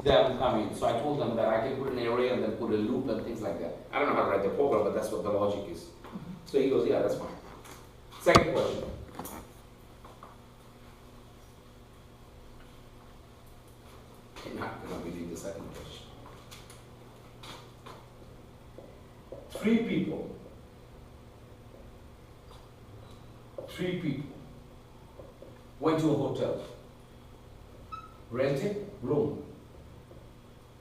they haven't come in. So I told them that I can put an array and then put a loop and things like that. I don't know how to write the program, but that's what the logic is. So he goes, yeah, that's fine. Second question. I'm not going to believe the second question. Three people went to a hotel, rented room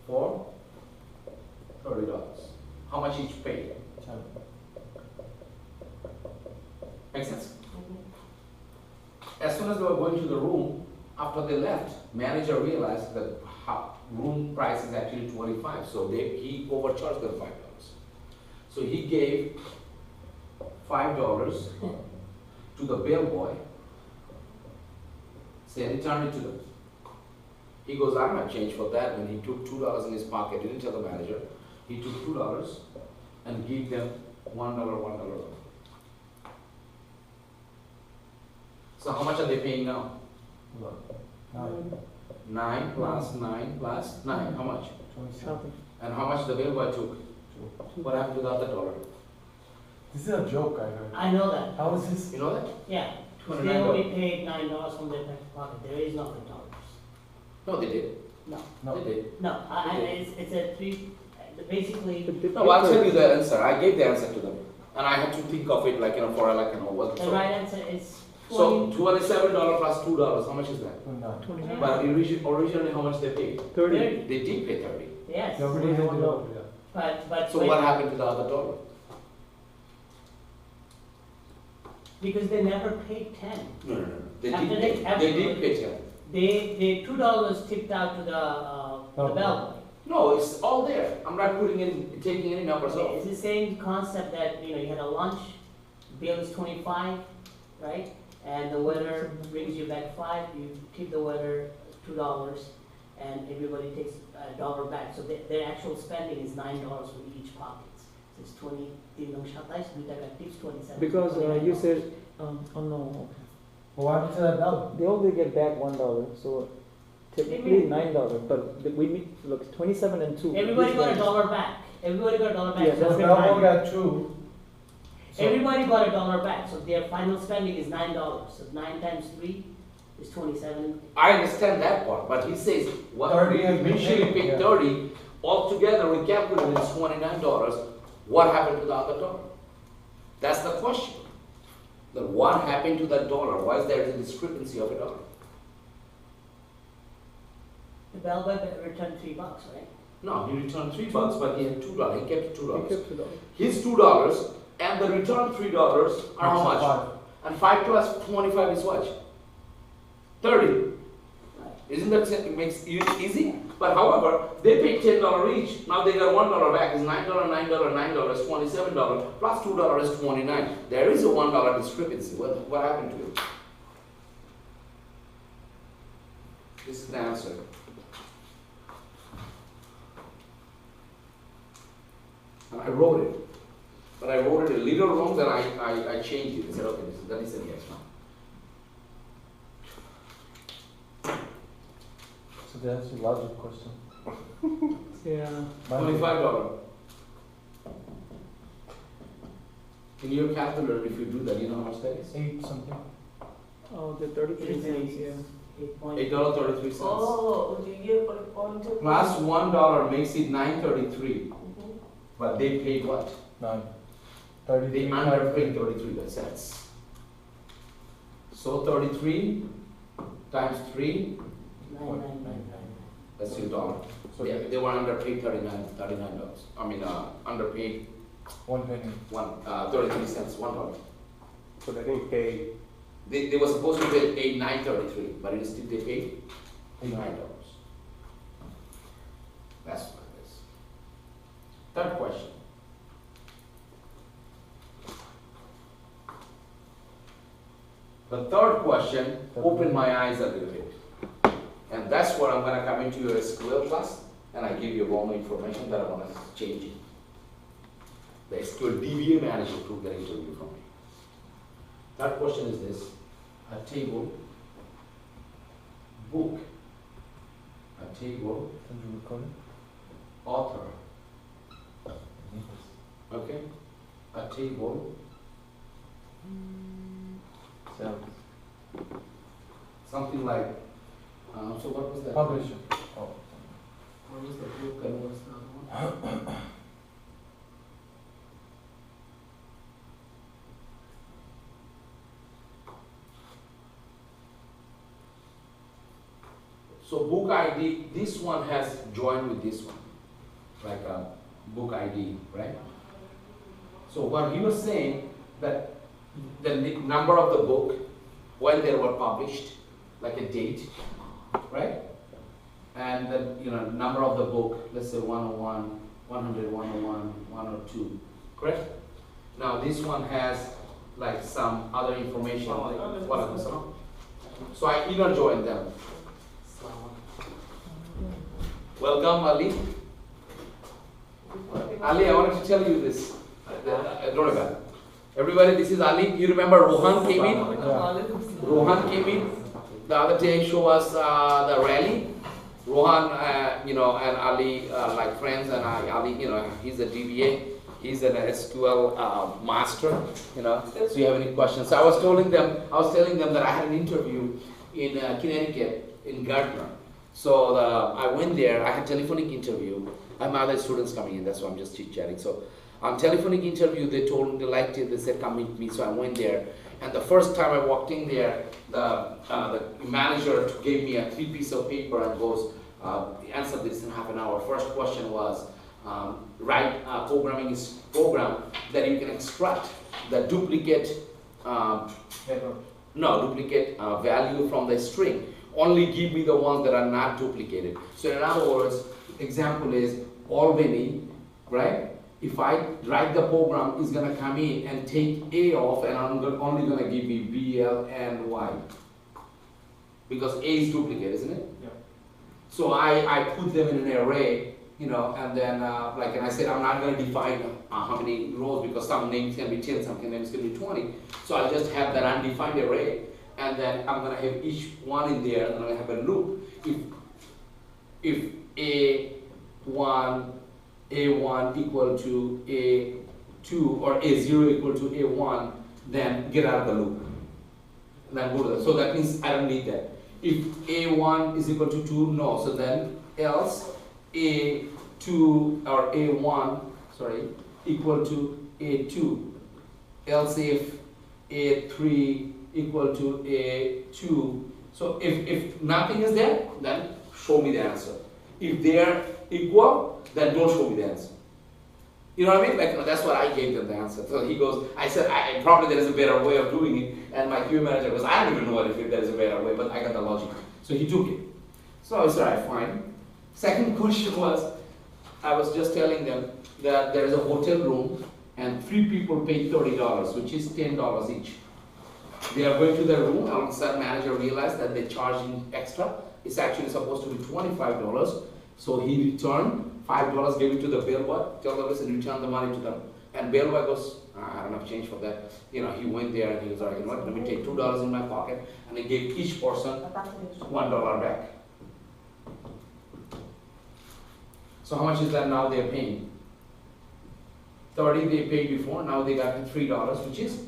for $30. How much each paid? Make sense? As soon as they were going to the room, after they left, manager realized that room price is actually $25, so he overcharged them $5. So he gave $5 to the bellboy, said return it to them. He goes, I don't have change for that. When he took $2 in his pocket, didn't tell the manager, he took $2 and gave them $1. So how much are they paying now? 9 plus 9 plus 9. How much? 27. And how much the bellboy took? What happened to the other dollar? This is a joke, I heard. I know that. How is this? You know that? Yeah. They $209. only paid $9 from their back pocket. There is no $10. No, they did. No. No. They did. No. It's a three. Basically, No, I'll tell you the answer. I gave the answer to them, and I had to think of it like what. the right answer is So 20. $27 plus $2. How much is that? 29. But originally, how much they paid? 30. They did pay 30. Yes. They already had it over, yeah. But So what happened to the other dollar? because they never paid 10. No. They After did. they- after They did pay 10. They $2 tipped out to the bellboy. No, it's all there. I'm not taking any numbers Okay, off. it's the same concept that, you had a lunch, bill is 25, right? And the waiter brings you back 5, you tip the waiter $2, and everybody takes $1 back. So their actual spending is $9 from each pocket. So it's 20, 2 টাকা tips 27. Because you $29. said, oh no, What happened to that dollar? they only get back $1, so typically $9. But we meet, look, 27 and 2. Everybody Which got one? $1 back. Everybody got $1 back. Yeah, So So that's their Bellboy final- got 2. So Everybody got $1 back. So their final spending is $9. So 9 times 3 is 27. I understand that part, but he says what 30 we and initially 15, paid yeah. 30. Altogether, we calculated it's $29. What happened to the other dollar? That's the question. Then what happened to that dollar? Why is there a discrepancy of a dollar? The bellboy returned $3, right? No, he returned $3, but he had $2. He kept He $2. kept $2. His $2 and the returned $3 are how much? 5. And 5 plus 25 is what? 30. Right. Isn't that it makes it easy? But however, they paid $10 each. Now they got $1 back. It's $9, $9 is $27 plus $2 is $29. There is a $1 discrepancy. What happened to it? This is the answer. And I wrote it. But I wrote it a little wrong, then I changed it. I said, okay, that is an yes now. So that's a logic question. Yeah. $25. In your calculator, if you do that, you know how much that is? 8 something. Oh, the 33 cents, yeah. 8.33. Oh, the year for the point. Plus $1 makes it $9.33. But they paid what? 9. They 33. underpaid 33 cents. So 33 times 3, 9. that's your dollar. So Yeah, they were underpaid $39. I mean, underpaid 1 penny. 33 cents, $1. So they didn't pay. They were supposed to pay $9.33, but instead they paid $9. That's what it is. Third question. The third question opened my eyes a little bit. And that's what I'm going to come into your SQL class, and I give you wrong information that I want to change it. The SQL DBA manager took the interview from me. Third question is this: a table, book, a table, Can you record it? author, okay? A table, Sales. something like, so what was that? Publisher. Oh. What was the book and what was the other one? So book ID, this one has joined with this one, like a book ID, right? So what he was saying, that the number of the book, when they were published, like a date, right? And the number of the book, let's say 101, 100, 101, 102, correct? Now this one has like some other information, like what are the. So I either join them. Welcome, Ali. Ali, I wanted to tell you this. Don't worry about it. Everybody, this is Ali. You remember Rohan came in? Rohan came in the other day, show us the rally. Rohan, and Ali, like friends, and Ali, he's a DBA. He's an SQL master, So you have any questions? So I was telling them that I had an interview in Connecticut, in Gardner. So I went there, I had telephonic interview. I have other students coming in, that's why I'm just chit-chatting. So on telephonic interview, they told me they liked it, they said come meet me, so I went there. And the first time I walked in there, the manager gave me a 3 piece of paper and goes, answer this in half an hour. First question was, write a programming program that you can extract the duplicate, duplicate value from the string. Only give me the ones that are not duplicated. So in other words, example is Albany, right? If I write the program, it's gonna come in and take A off, and I'm only gonna give me B, L, and Y. Because A is duplicate, isn't it? Yeah. So I put them in an array, and then and I said I'm not gonna define how many rows because some names can be 10, some names can be 20. So I just have that undefined array. And then I'm gonna have each one in there, and I'm gonna have a loop. If A1 equal to A2 or A0 equal to A1, then get out of the loop. And then go to that. So that means I don't need that. If A1 is equal to 2, no. So then else A2 or A1, equal to A2. Else if A3 equal to A2. So if nothing is there, then show me the answer. If they are equal, then don't show me the answer. You know what I mean? Like, that's what I gave them the answer. So he goes, I said, probably there is a better way of doing it. And my QA manager goes, I don't even know if there is a better way, but I got the logic. So he took it. So I said, all right, fine. Second question was, I was just telling them that there is a hotel room and 3 people paid $30, which is $10 each. They are going to their room, and the manager realized that they're charging extra. It's actually supposed to be $25. So he returned $5, gave it to the bellboy, tell the person return the money to them. And bellboy goes, I don't have change for that. He went there and he goes, all right, you know what, let me take $2 in my pocket. And he gave each person $1 back. So how much is that now they're paying? 30 they paid before, now they got $3, which is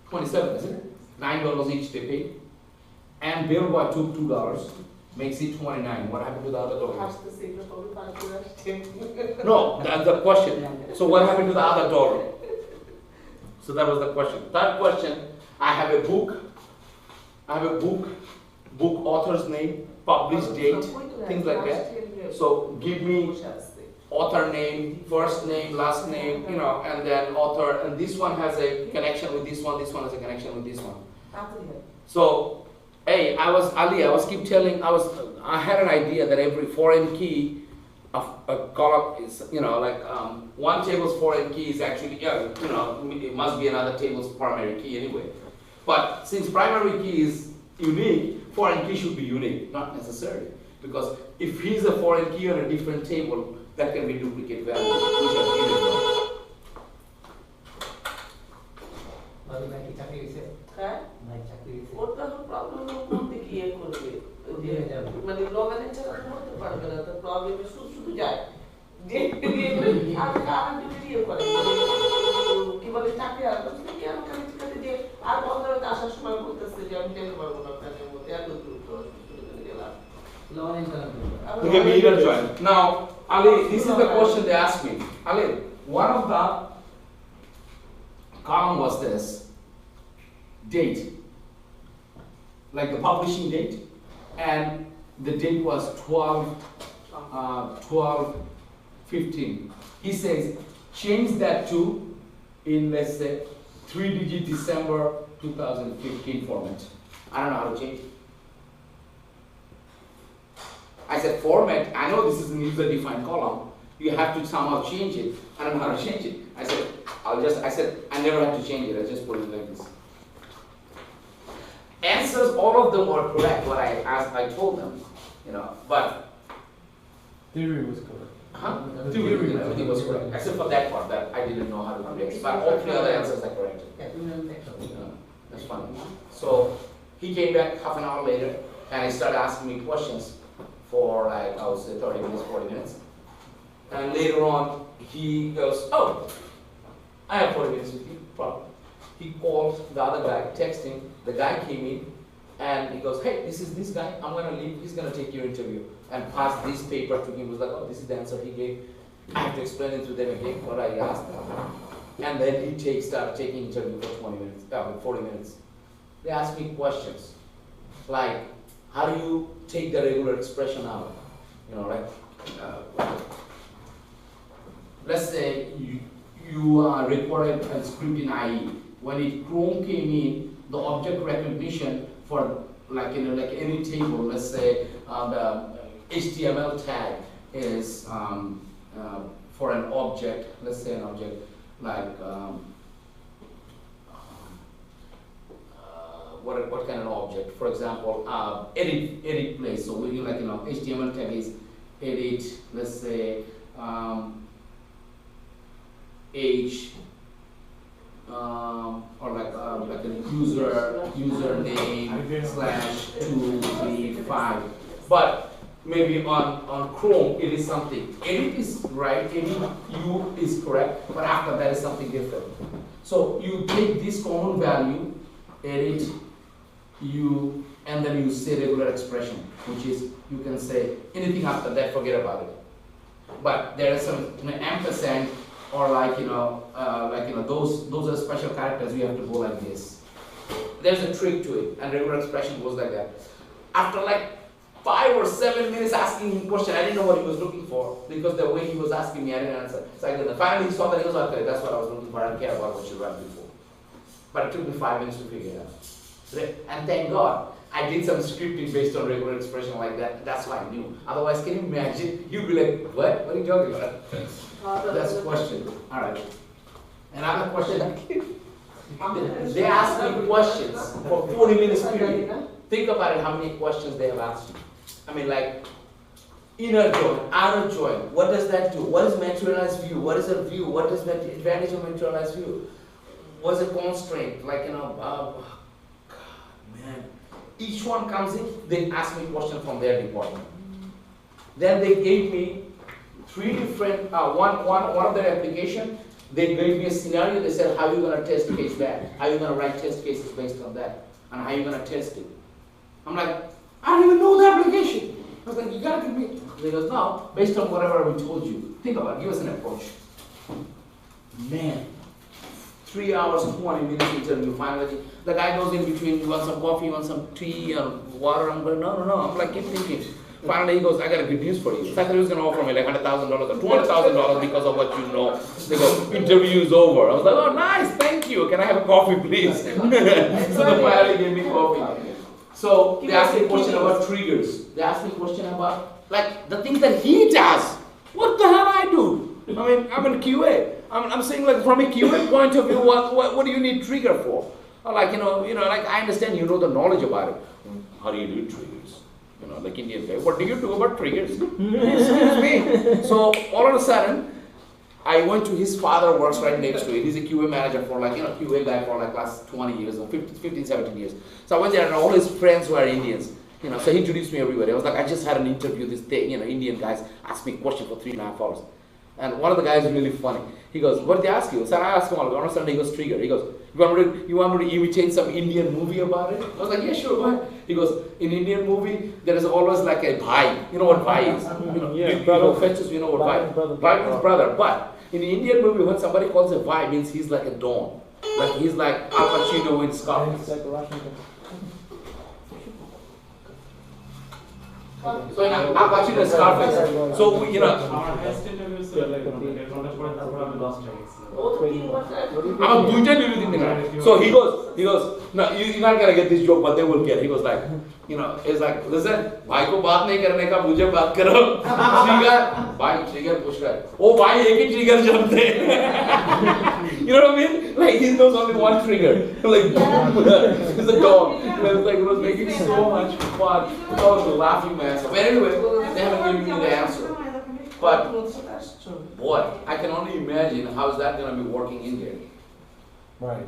27, isn't it? $9 each they paid. And bellboy took $2, makes it 29. What happened to the other $1? No, that's the question. So what happened to the other $1? So that was the question. Third question, I have a book. Book author's name, published date, things like that. So give me author name, first name, last name, and then author. And this one has a connection with this one has a connection with this one. So, hey, I had an idea that every foreign key of a column is, one table's foreign key is actually, it must be another table's primary key anyway. But since primary key is unique, foreign key should be unique, not necessarily. Because if he's a foreign key on a different table, that can be duplicate values, which are given. পারবে না তো প্রবলেমে শুধু যায় যে আমার duty করে কি বলে চাকরি আর কেন কাছে যে আর বন্ধুরা আসার সময় বলতেছে যে আমি যেতে পারবো না আপনাদের মধ্যে এত দ্রুত গেলাম Okay, we will join. Now, Ali, this is the question they asked me. Ali, one of the column was this date, like the publishing date, and the date was 12/15. He says, change that to in, let's say, 3-digit December 2015 format. I don't know how to change it. I said format, I know this is an user-defined column. You have to somehow change it. I don't know how to change it. I said, I never had to change it. I just put it like this. Answers, all of them were correct, what I asked, I told them, but, Theory was correct. everything was correct, except for that part, that I didn't know how to do it. But all 3 other answers are correct. That's fine. So, he came back half an hour later, and he started asking me questions for like, I would say 30 minutes, 40 minutes. And later on, he goes, oh, I have 40 minutes with you, problem. He called the other guy, texting, the guy came in, and he goes, hey, this is this guy, I'm gonna leave, he's gonna take your interview. And pass this paper to him, he was like, oh, this is the answer he gave. I have to explain it to them again, what I asked. And then he started taking interview for 40 minutes. They asked me questions, like, how do you take the regular expression out? Let's say you recorded a script in IE. When Chrome came in, the object recognition for like any table, let's say the HTML tag is for an object. Let's say an object like what kind of object? For example, edit place. So we HTML tag is edit. Let's say age or like a username /235. But maybe on Chrome it is something. Edit is right. Edit U is correct. But after that is something different. So you take this common value, edit U, and then you say regular expression, which is you can say anything after that. Forget about it. But there is some ampersand. Or those are special characters. You have to go like this. There's a trick to it, and regular expression goes like that. After like 5 or 7 minutes asking him question, I didn't know what he was looking for because the way he was asking me, I didn't answer. So finally he saw that he was okay. That's what I was looking for. I don't care about what you read before. But it took me 5 minutes to figure it out. And thank God, I did some scripting based on regular expression like that. That's why I knew. Otherwise, can you imagine? You'd be like, what? What are you talking about? That's a question. All right. Another question. They asked me questions for 40 minutes period. Think about it, how many questions they have asked you. I mean, like, inner join, outer join. What does that do? What is materialized view? What is a view? What is the advantage of materialized view? What's a constraint? Like, man. Each one comes in, they ask me question from their department. Then they gave me 3 different, one of their application, they gave me a scenario, they said, how are you going to test case that? How are you going to write test cases based on that? And how are you going to test it? I'm like, I don't even know the application. I was like, you got to give me. They goes, no, based on whatever we told you. Think about it, give us an approach. Man, 3 hours, 20 minutes interview, finally. The guy goes in between, you want some coffee, you want some tea, or water? I'm going, no. I'm like, keep thinking. Finally, he goes, I got a good news for you. I thought he was going to offer me like $100,000 or $200,000 because of what you know. They go, interview is over. I was like, oh, nice, thank you. Can I have a coffee, please? So they finally gave me coffee. So they asked me a question about triggers. They asked me a question about, like, the things that he does. What the hell I do? I mean, I'm in QA. I'm saying, like, from a QA point of view, what do you need trigger for? Or like, like, I understand you know the knowledge about it. How do you do triggers? Like Indian guy, what do you do about triggers? Excuse me. So all of a sudden, I went to his father works right next to it. He's a QA manager for like, QA guy for like last 20 years or 15, 17 years. So I went there and all his friends were Indians. You know, so he introduced me everywhere. I was like, I just had an interview, this day, you know, Indian guys asked me a question for 3.5 hours. And one of the guys is really funny. He goes, what did they ask you? So I asked him, all, on a Sunday, he goes, Trigger. He goes, you want me to imitate some Indian movie about it? I was like, yeah, sure, go ahead. He goes, in Indian movie, there is always like a bhai. You know what bhai is? You know, Yeah, you brother. know, Festus, you know what bhai? Bhai means brother. But in the Indian movie, when somebody calls a bhai, means he's like a don. Like he's like Al Pacino in It's Scarface. like a Russian thing. So in Al Pacino in Scarface. So, you know, Our highest interview is like, তারপর আমি lost হয়ে গেছি। ও তো 3 বছর I'm a দুইটা new thing there. So he goes, no, you're not gonna get this joke, but they will get. He goes like, you know, it's like, listen, भाई को बात नहीं करने का, मुझे बात करो. Trigger, भाई trigger push रहा है. ओ भाई एक ही trigger जानते हैं. You know what I mean? Like he knows only one trigger. Like boom, it's a dog. It was making so much fun. I was laughing my ass off. But anyway, they haven't given me the answer. But boy, I can only imagine how is that gonna be working in here. Right.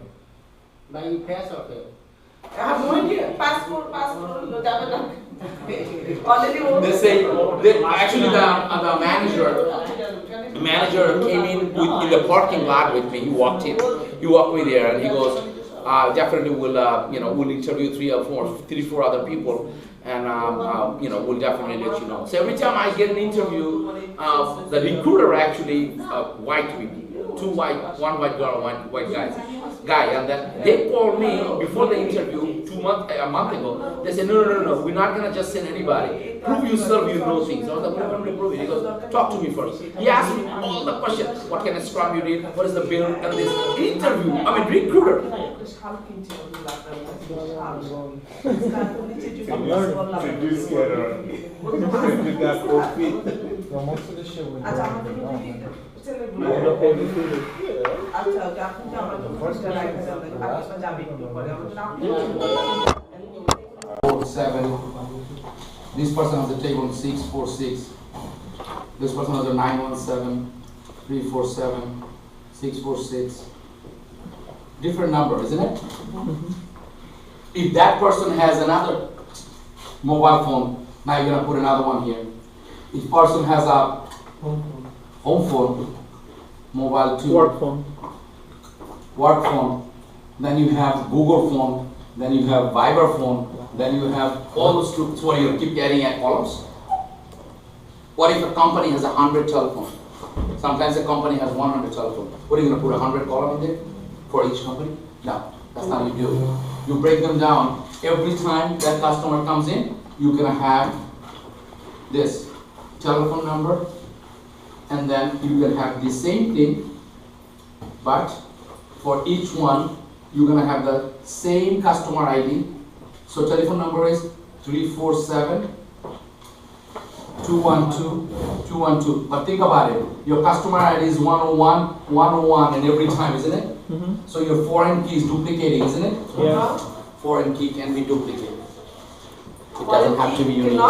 But you pass or fail? I have no idea. passport যাবে না already They say actually the manager came in the parking lot with me. He walked me there and he goes, definitely we'll interview 3 or 4 other people, and we'll definitely let you know. So every time I get an interview, the recruiter actually white people, 2 white, 1 white girl, 1 white guy, and then they called me before the interview a month ago. They said, no, we're not gonna just send anybody. Prove yourself, you know things. I was like, what am I prove it? He goes, talk to me first. He asked me all the questions. What kind of scrum you did? What is the bill? And this interview, I mean recruiter. No, most of the shit we আচ্ছা do. আমাদের যদি I end up paying too. আচ্ছা আপনি কি আমরা তো first right আপনি যাবে একটু পরে আমরা 47. This person has a table 646. This person has a 917, 347, 646. Different number, isn't it? If that person has another mobile phone, now you're gonna put another one here. If person has a home phone, mobile 2, Work phone. work phone, then you have Google phone, then you have Viber phone, then you have all those groups where you keep getting at columns. What if a company has 100 telephone? Sometimes a company has 100 telephone. What are you going to put 100 column in there for each company? No, that's not what you do. You break them down. Every time that customer comes in, you're going to have this telephone number, and then you can have the same thing, but for each one, you're going to have the same customer ID. So telephone number is 347 212 212. But think about it. Your customer ID is 101 101 and every time, isn't it? Mm-hmm. So your foreign key is duplicating, isn't it? Yeah. Foreign key can be duplicated. It doesn't have to be unique.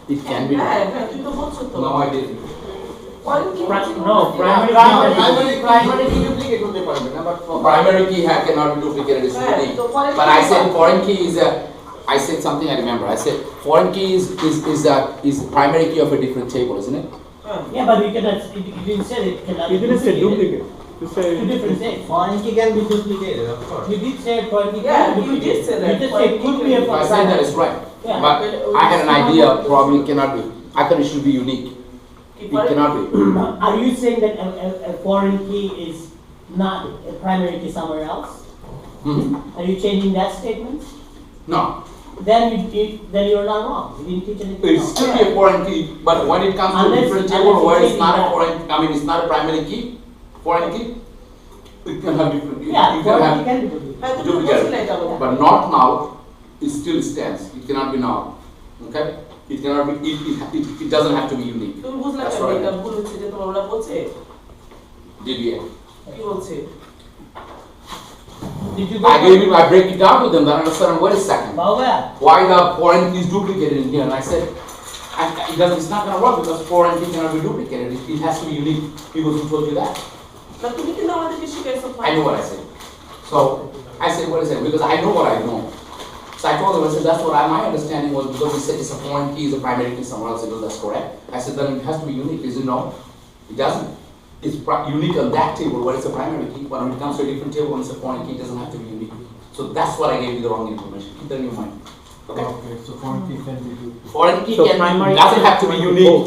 It can be. হ্যাঁ তুই তো বলছো তো No, I didn't. No, primary key duplicate হতে পারবে না, but Primary key cannot be duplicated. It's unique. But I said foreign key is a. I said something I remember. I said foreign key is primary key of a different table, isn't it? yeah, but you cannot. You didn't say it cannot. You didn't say duplicate. You Two say different things. Foreign key can be duplicated, of course. You did say foreign key. Yeah, can be you did duplicated. say that. You just said could be a I foreign said that key. is right. Yeah. But I had an idea. Probably cannot be. I thought it should be unique. It cannot be. Are you saying that a foreign key is not a primary key somewhere else? Mhm. Are you changing that statement? No. Then you're not wrong. You didn't teach anything It wrong. still be a foreign key, but when it comes to a Unless- different table unless where you it's not a change foreign, I mean it's not a primary key, foreign key, it can have different. Yeah, you can foreign have key can be duplicated. হ্যাঁ তুমি বলছিলে এটা বলো but not now. It still stands. It cannot be now. Okay? It cannot be. It doesn't have to be unique. তুমি বুঝলে That's কেন right. এটা ভুল হচ্ছে যে তোমার ওরা বলছে DBA. কি বলছে Did you I break it down to them. They understand. Wait a second. Baba, Why the foreign key is duplicated in here? And I said, it's not going to work because foreign key cannot be duplicated. It has to be unique. People who told you that. না তুমি কিন্তু আমাদেরকে শিখাইছো I know what I said. So I said, what is it? Because I know what I know. So I told him, I said, that's what my understanding was, because he said it's a foreign key, it's a primary key, someone else said, well, that's correct. I said, then it has to be unique. He said, no, it doesn't. It's unique on that table where it's a primary key, but when it comes to a different table, when it's a foreign key, it doesn't have to be unique. So that's what I gave you the wrong information. Keep that in your mind. Okay? Okay, so foreign key can be do. Foreign key So can primary doesn't have to be key unique.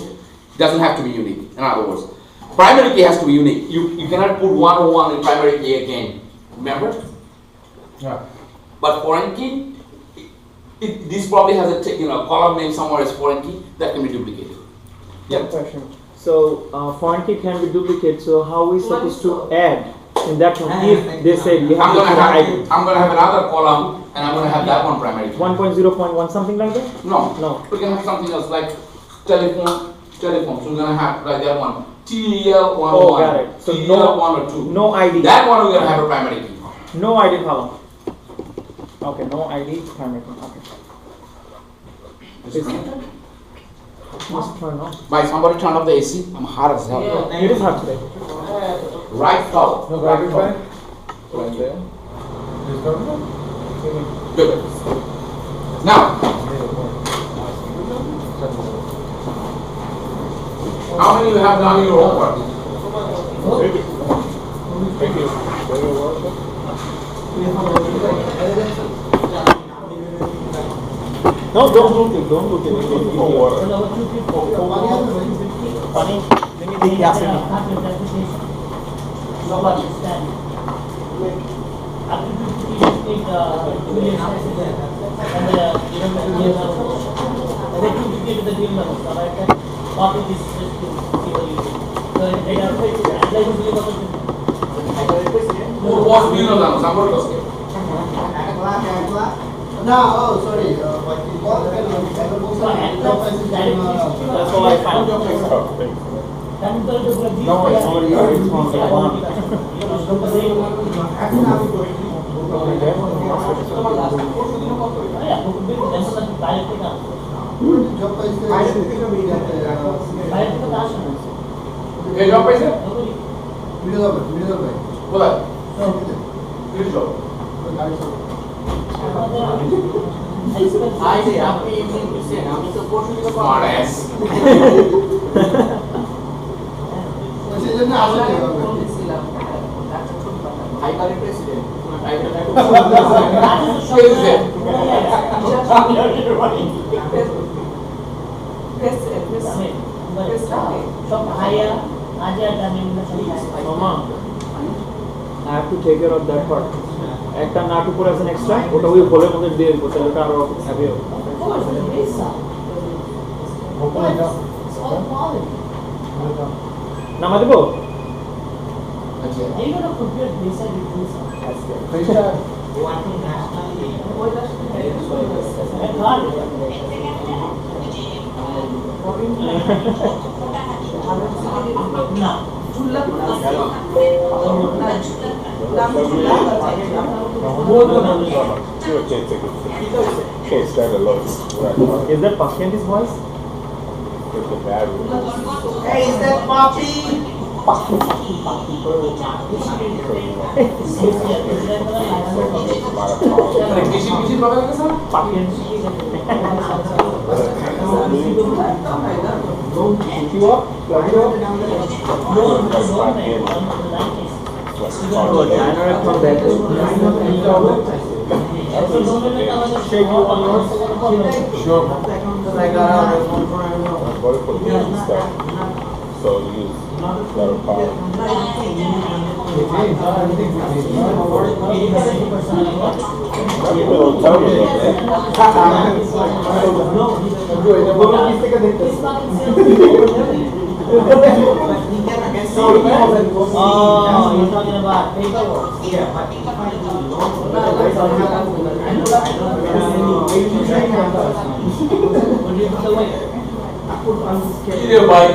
Doesn't have to be unique, in other words. Primary key has to be unique. You cannot put 101 in primary key again. Remember? Yeah. But foreign key, this probably has a column name somewhere as foreign key that can be duplicated. One question. So foreign key can be duplicated. So how are we supposed to add in that one? If they said you have to put ID. I'm gonna have another column and I'm gonna have that one primary key. 1.0.1 something like that? No. No. We can have something else like telephone. So we're gonna have like that one. TEL 101. Oh, got it. So TEL no- 102. No ID. That one we're gonna have a primary key. No ID column. Okay, no ID primary key. Okay. Just turn on. By somebody turn off the AC. I'm hot as hell. Yeah. It is hard today. Right top. No, Right top. Right there. This government? Good. Now, how many you have done your homework? Thank you. No, don't look it. Don't look it. Funny. Let me take acid. Nobody stand. After you take Julius and then you get to the deal level, right? Copy this just to see what you do. So they are like Who was deal now? Somebody was here. No, oh, sorry. That's all I found. No, it's already it's on the one. ये job पैसे Middle बोला किस job smart S Mama, I have to take care of that part. একটা নাটু করে আছে extra ওটা ওই বলে মধ্যে দিয়ে দেবো তাহলে ওটা আরো হ্যাপি হবে নামা দেবো Can't stand alone. Is that Pascanti's voice? It's the bad Hey, is that Poppy? किसी किसी प्रकार का sir You up? Plug you up? Oh, January from that. Shake you on yours? Sure. What for the stuff? So use letter power. People don't tell me Oh, you're talking about paperwork. ये भाई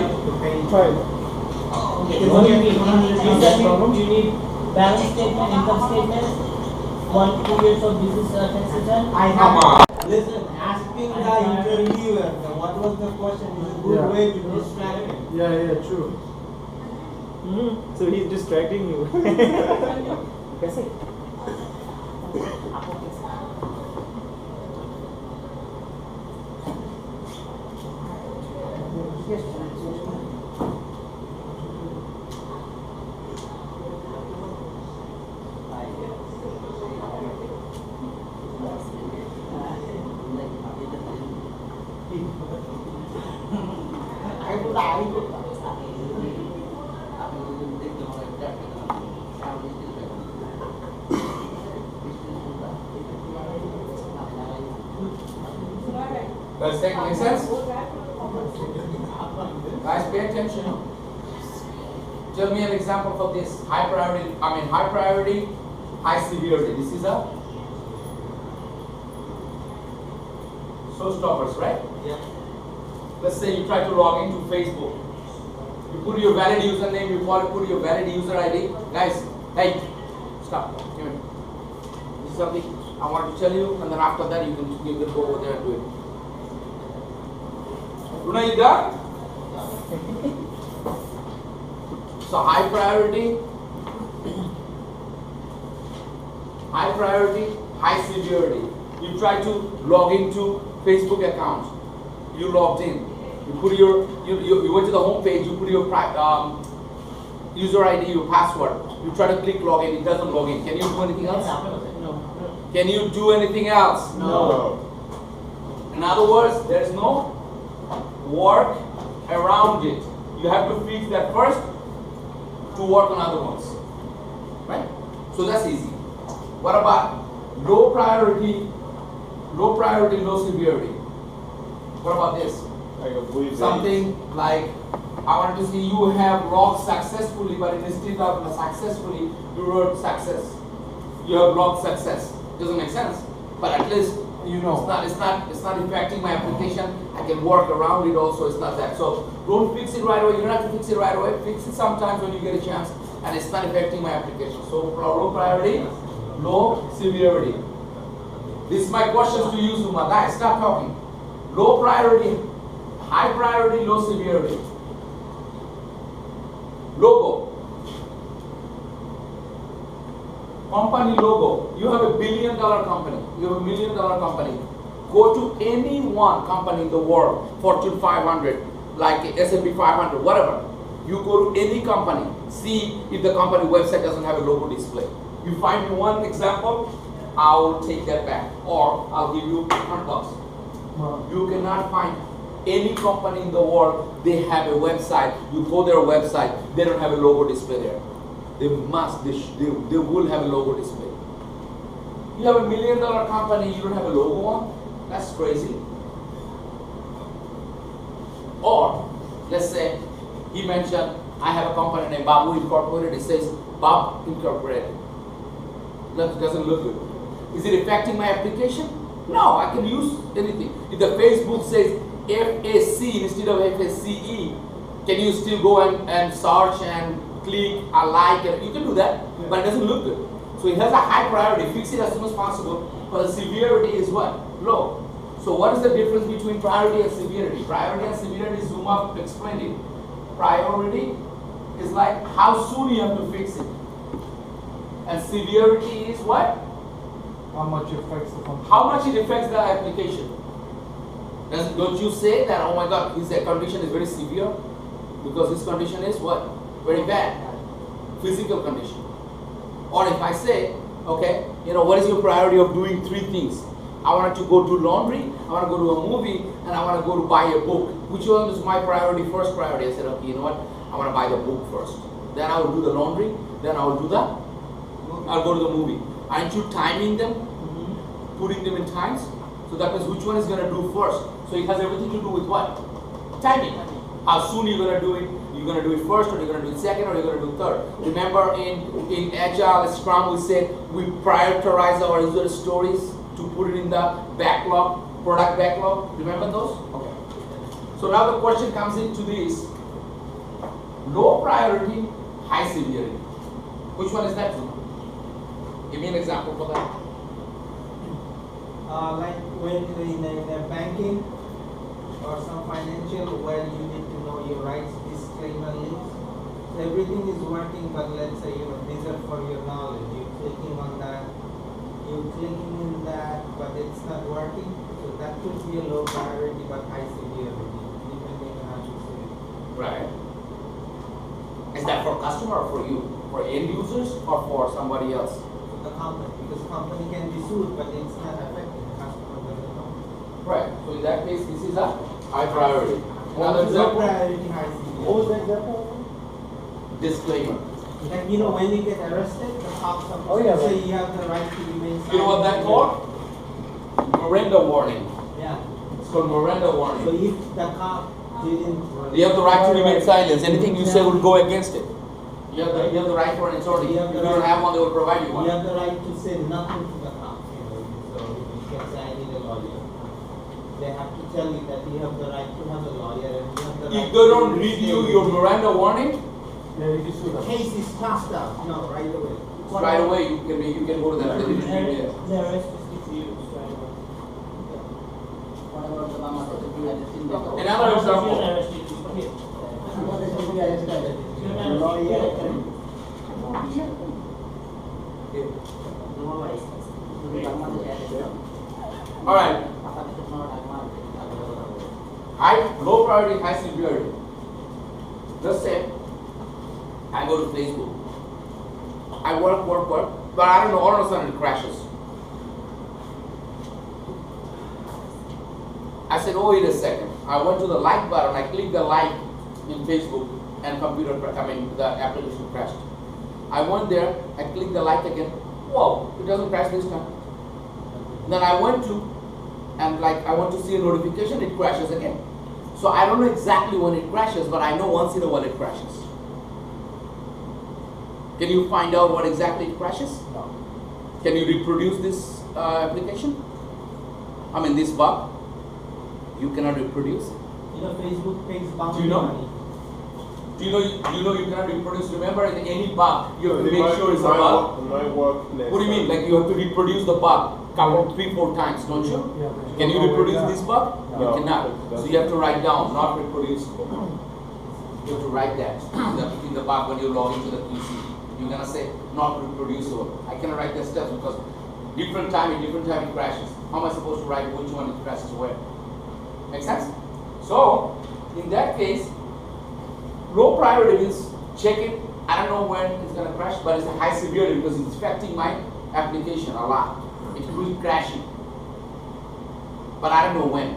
Okay, what do you need? You need balance statement, income statement, 1-2 years of business tax return. Listen, asking the interviewer what was the question is a good way to distract him. Yeah, true. So he's distracting you. আমি করতাম আপনি যদি দেখতে মনে হয় track সামনে দিতে Does that make sense? Guys, pay attention. Tell me an example for this. High priority, high severity. This is a showstoppers, right? Yeah. Let's say you try to log into Facebook. You put your valid username, you put your valid user ID. Guys, hey, stop. Give me. This is something I want to tell you, and then after that you can go over there and do it. Runa, you done? So high priority, high severity. You try to log into Facebook account. You logged in. You put your you went to the home page. You put your user ID, your password. You try to click login. It doesn't log in. Can you do anything else? No. Can you do anything else? No. In other words, there is no work around it. You have to fix that first to work on other ones. Right? So that's easy. What about low priority, low severity? What about this? Like a blue Something like I wanted to see you have logged successfully, but instead of successfully, you wrote success. You have logged success. Doesn't make sense. But at least you know it's not affecting my application. I can work around it also. It's not that. So don't fix it right away. You don't have to fix it right away. Fix it sometimes when you get a chance, and it's not affecting my application. So low priority, low severity. This is my questions to you, Suma. Guys, stop talking. Low priority, high priority, low severity. Logo. Company logo. You have $1 billion company. You have $1 million company. Go to any one company in the world, Fortune 500, like S&P 500, whatever. You go to any company, see if the company website doesn't have a logo display. You find me one example, I'll take that back, or I'll give you $100. You cannot find any company in the world, they have a website. You go their website, they don't have a logo display there. They will have a logo display. You have $1 million company, you don't have a logo on? That's crazy. Or, let's say, he mentioned, I have a company named Babu Incorporated. It says Bob Incorporated. That doesn't look good. Is it affecting my application? No, I can use anything. If the Facebook says FAC instead of FACE, can you still go and search and click a like? And you can do that, but it doesn't look good. So it has a high priority. Fix it as soon as possible. But the severity is what? Low. So what is the difference between priority and severity? Priority and severity, Zuma explained it. Priority is like how soon you have to fix it. And severity is what? How much affects the function? How much it affects the application. Don't you say that, oh my God, his condition is very severe? Because his condition is what? Very bad. Physical condition. Or if I say, okay, what is your priority of doing 3 things? I want to go do laundry, I want to go to a movie, and I want to go to buy a book. Which one is my priority, first priority? I said, okay, you know what? I want to buy the book first. Then I will do the laundry, then I will do I'll go to the movie. Aren't you timing them? Putting them in times? So that means which one is going to do first? So it has everything to do with what? Timing. How soon you're going to do it? You're going to do it first, or you're going to do it second, or you're going to do it third. Remember in Agile Scrum we said we prioritize our user stories to put it in the backlog, product backlog. Remember those? Okay. So now the question comes into this. Low priority, high severity. Which one is that? Give me an example for that. Like when in a banking or some financial where you need to know your rights, disclaimer links. So everything is working, but let's say these are for your knowledge. You're clicking on that, you're clicking in that, but it's not working. So that could be a low priority but high severity, depending on how you see it. Right. Is that for customer or for you? For end users or for somebody else? The company, because company can be sued, but it's not affecting the customer, but the company. Right. So in that case, this is a high priority. Another Low example, priority high CVR. What was the example? disclaimer. Like, when you get arrested, the cops are Oh, yeah, say right. you have the right to remain silent. You know what that called? Miranda warning. Yeah. It's called Miranda So warning. if the cop didn't. You have the right to remain silent. Anything you say will go against it. You have the right for an attorney. You If have you the don't right- have one, they will provide you You one. have the right to say nothing to the cop, so you can say I need a lawyer. They have to tell you that you have the right to have a lawyer and you have the right. If they don't read you your Miranda warning, The case is tossed out, right away. right away you can go to them. They didn't read it. The arrest is refused, right? What about the Lama Secretary arresting the Another example. The arrest is refused. What the secretary arrested? The lawyer. All right. Low priority, high severity. Let's say I go to Facebook. I work, but I don't know, all of a sudden it crashes. I said, oh, wait a second. I went to the like button, I clicked the like in Facebook, and the application crashed. I went there, I clicked the like again. Whoa, it doesn't crash this time. Then I went to, and I want to see a notification, it crashes again. So I don't know exactly when it crashes, but I know once in a while it crashes. Can you find out what exactly it crashes? No. Can you reproduce this application? This bug? You cannot reproduce it. Facebook pays bounty Do you know? money. Do you know you cannot reproduce? Remember, in any bug, you have to make sure it's a bug. What do you mean? Like you have to reproduce the bug couple 3-4 times, don't you? Can you reproduce this bug? No. You cannot. So you have to write down, not reproducible. You have to write that in the bug when you log into the PC. You're gonna say not reproducible. I cannot write the steps because different time it crashes. How am I supposed to write which one it crashes where? Make sense? So in that case, low priority means check it. I don't know when it's gonna crash, but it's a high severity because it's affecting my application a lot. It will be crashing, but I don't know when.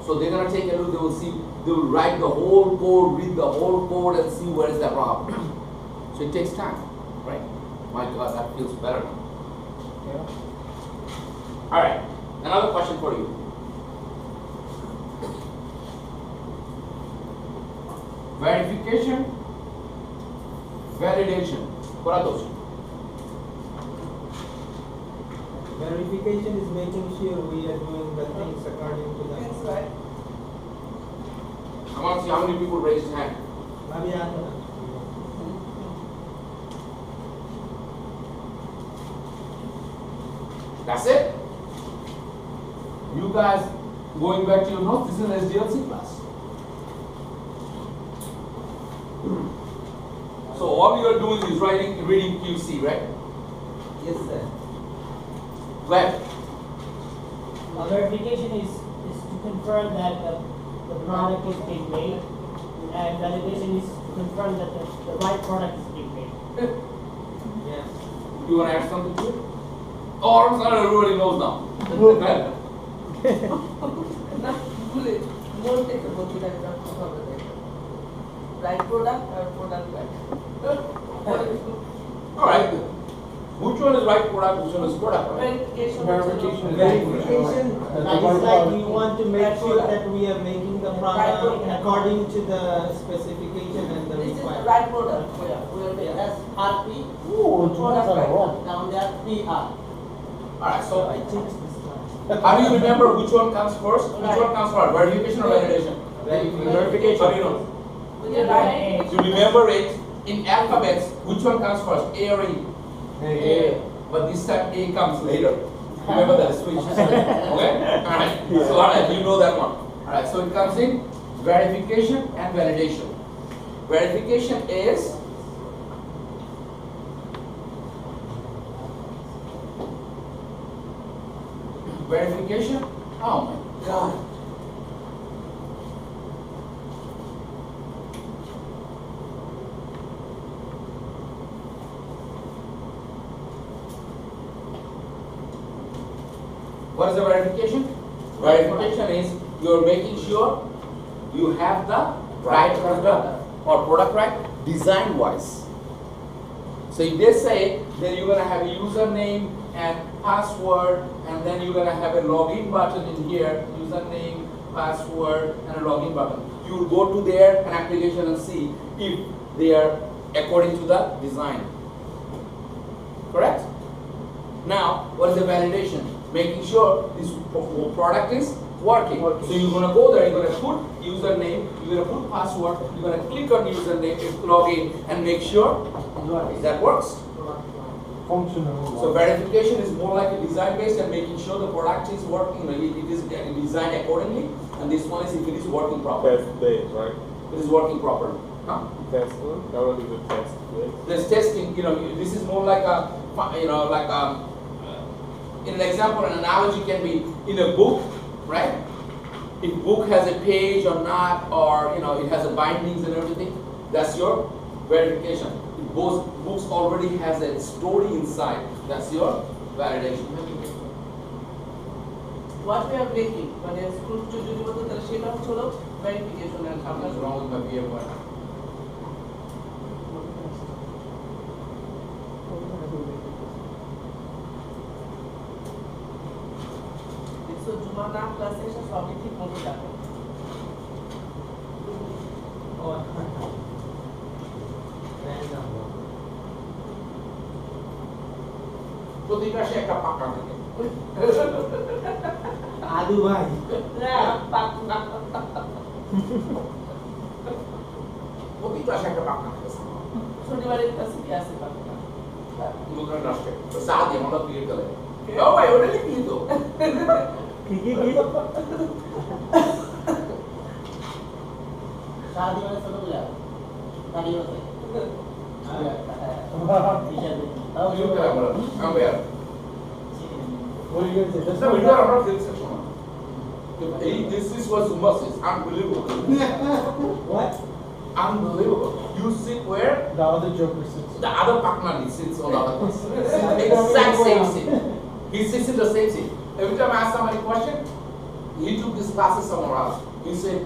So they're gonna take a look. They will write the whole code, read the whole code, and see where is the problem. So it takes time, right? My God, that feels better now. Yeah. All right, another question for you. Verification, validation. What are those? Verification is making sure we are doing the things according to the. That's right. I want to see how many people raised their hand. Maybe I don't know. That's it. You guys going back to your notes, this is an SDLC class. So all you are doing is reading QC, right? Yes, sir. Go ahead. Verification is to confirm that the product is being made, and validation is to confirm that the right product is being made. Yes. You want to add something to it? Oh, all of a sudden everybody knows now. Go ahead. না ভুলে মন থেকে বলতে রাখতে হবে right product আর product right All right. Which one is right product? Which one is product? Right? Verification. Verification, that is like you want to make sure that we are making the product according to the specification and the This is the requirement. right product. We will be SRP. Oh, which ones are wrong? Down there, PR. Alright, so I changed this one. how do you remember which one comes first? Which one comes first? Verification or validation? Verification. How do you know? With the right. To remember it in alphabets, which one comes first? A or E? A. But this time A comes later. Remember that switch. Okay? Alright. So alright, you know that one. Alright, so it comes in verification and validation. Verification is verification. Oh my God. What is the verification? Verification is you are making sure you have the right or product right design wise. So if they say that you're gonna have a username and password, and then you're gonna have a login button in here, username, password, and a login button. You will go to their application and see if they are according to the design. Correct? Now, what is the validation? Making sure this product is working. So you're gonna go there, you're gonna put username, you're gonna put password, you're gonna click on username, login, and make sure that works. Functional. So verification is more like a design based and making sure the product is working, it is designed accordingly, and this one is if it is working properly. Test days, right? It is working properly. Huh? Test. That would be the test days. There's testing, this is more like a, in an example, an analogy can be in a book, right? If book has a page or not, or it has a bindings and everything, that's your verification. If books already has a story inside, that's your validation. What we are making, মানে school যদি বলতে তাহলে সেটা হলো verification and Something's wrong with my VMware. So জুমা না ক্লাসে এসে সবই ঠিক মতো যাবে প্রতিটা সে একটা পাকা থাকে। আলু ভাই না পাক না প্রতিটা সে একটা পাকা থাকে। শনিবারের ক্লাসে কি আছে পাক না Bukan nasib. Saat yang mana pilih kalian? Oh, ya udah gitu. কি शादी वाले सब लोग यार गाड़ी होते You can have one. I'm there. What are you going to say? That's No, not you are not this section. This is what Zumas is. Unbelievable. what? Unbelievable. You sit where? the other joker sits. The other partner sits on the other place. Exact same seat. He sits in the same seat. Every time I ask somebody a question, he took this classes somewhere else. He said,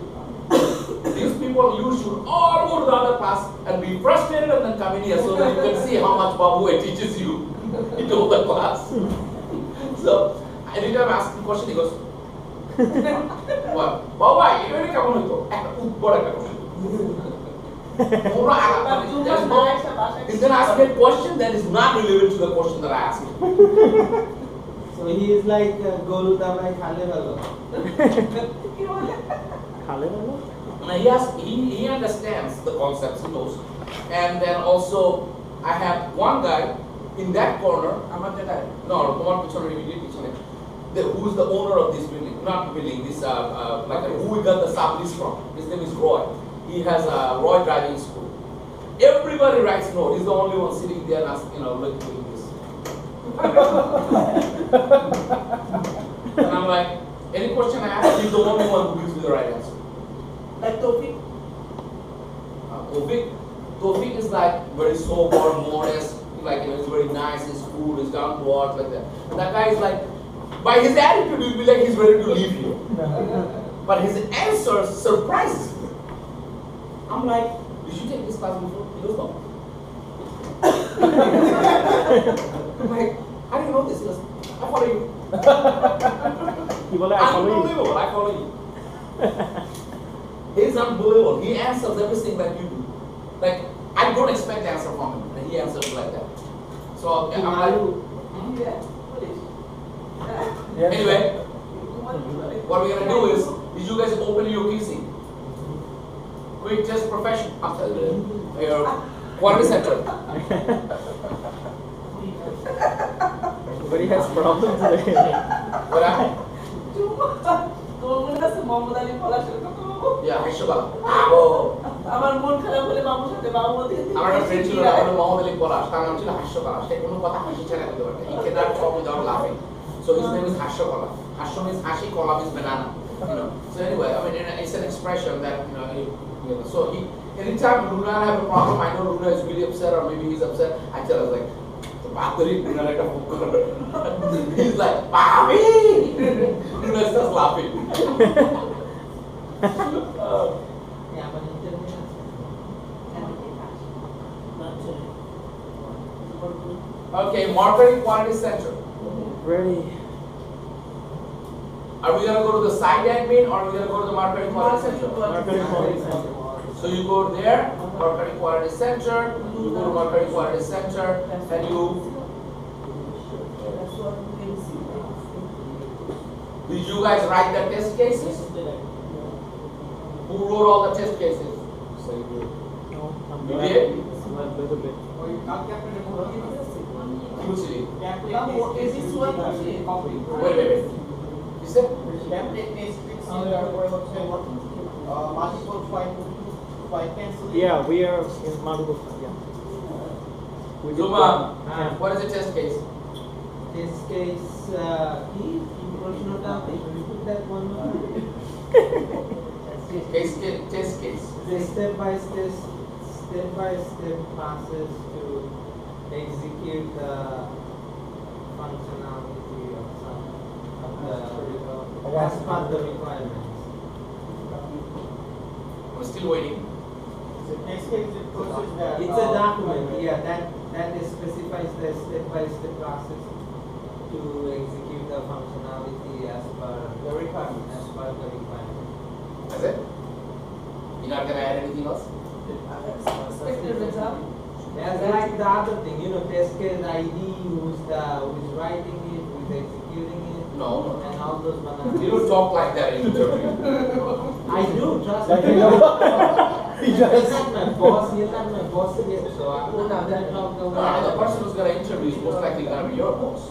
these people, you should all go to the other class and be frustrated and then come in here so that you can see how much Babu teaches you in the other class. So, anytime I ask him a question, he goes, what? Babu, you really come on with He's going to ask me a question that is not relevant to the question that I asked him. So he is like Golu Damai Khale Valo. খালে ভালো Now he understands the concepts, he knows. And then also, I have one guy in that corner, who's the owner of this building, not building, this, who we got the sublease from. His name is Roy. He has a Roy driving school. Everybody writes no, he's the only one sitting there and like doing this. And I'm like, any question I ask, he's the only one who gives me the right answer. like Tofik Tofik is like very sober, modest, like he's very nice, he's cool, he's down to earth, like that. And that guy is like, by his attitude, you'll be like he's ready to leave you. But his answers surprises me. I'm like, did you take this class before? He goes, no. I'm like, how do you know this? He goes, I follow you. কি বলে I follow you? Unbelievable, I follow you. He's unbelievable. He answers everything that you do. Like, I don't expect the answer from him, and he answers like that. So, I'm like, anyway, what we're gonna do is you guys open your PC. Quick test profession after your quality center. Everybody has problems today. What happened? তোমার মনে আছে মোহাম্মদ আলী পলাশের কথা বলবো Yeah, হাস্যকলা। আবো। আমার মন খারাপ হলে বাবুর সাথে বাবু বলতে আমার একটা ফ্রেন্ড ছিল মোহাম্মদ আলী পলাশ, তার নাম ছিল হাস্যকলা। সে কোনো কথা হাসি ছাড়া বলতে পারত না। He cannot talk without laughing. So his name is হাস্যকলা. Hasya means hashi, kola means banana. So anyway, I mean it's an expression that so anytime Luna and I have a problem, I know Luna is really upset or maybe he's upset, I tell her like, he's like, Bobby! Luna starts laughing. Okay, Marketing Quality Center. Ready. Are we gonna go to the site admin or are we gonna go to the Marketing Quality Center? Marketing Quality Center. So you go there, Marketing Quality Center, you go to Marketing Quality Center, and you, That's what we can see. did you guys write the test cases? Who wrote all the test cases? No, I'm You glad. did? A little bit. Hugely. Is this one? Wait. You said? Yeah, we are in multiple. Yeah. We did Zuma, that. what is the test case? This case, repeat that one more. Test case. The step-by-step process to execute the functionality of some of the as per the requirements. I'm still waiting. It's a document, yeah, that specifies the step-by-step process to execute the functionality as per the requirement. That's it? You're not gonna add anything else? That's like the other thing, test case ID, who's writing it, who's executing it, No. and all those bananas. You don't talk like that in interview. I do, trust Like, me. you know, He's not my boss yet, so I won't have that talk No, the person who's gonna interview is most likely gonna be your boss.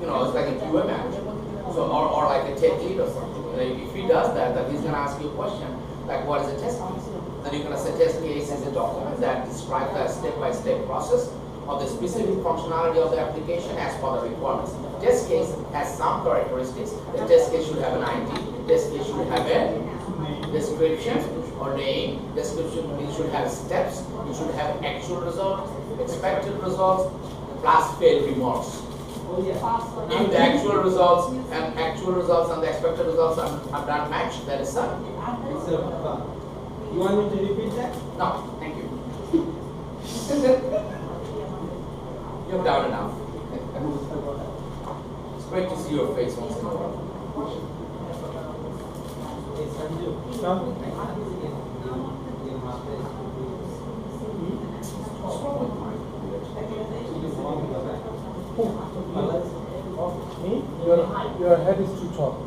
It's like a QA manager. So, or like a tech lead or something. If he does that, then he's gonna ask you a question, like what is a test case? Then you're gonna say test case is a document that describes the step-by-step process of the specific functionality of the application as per the requirements. Test case has some characteristics. The test case should have an ID. The test case should have a description or name. Description means should have steps. You should have actual results, expected results, plus failed remarks. Oh, yeah. If the actual results and the expected results are not matched, that is done. It's a, you want me to repeat that? No, thank you. You've done enough. It's great to see your face once in a while. It's Sanju. your head is too tall.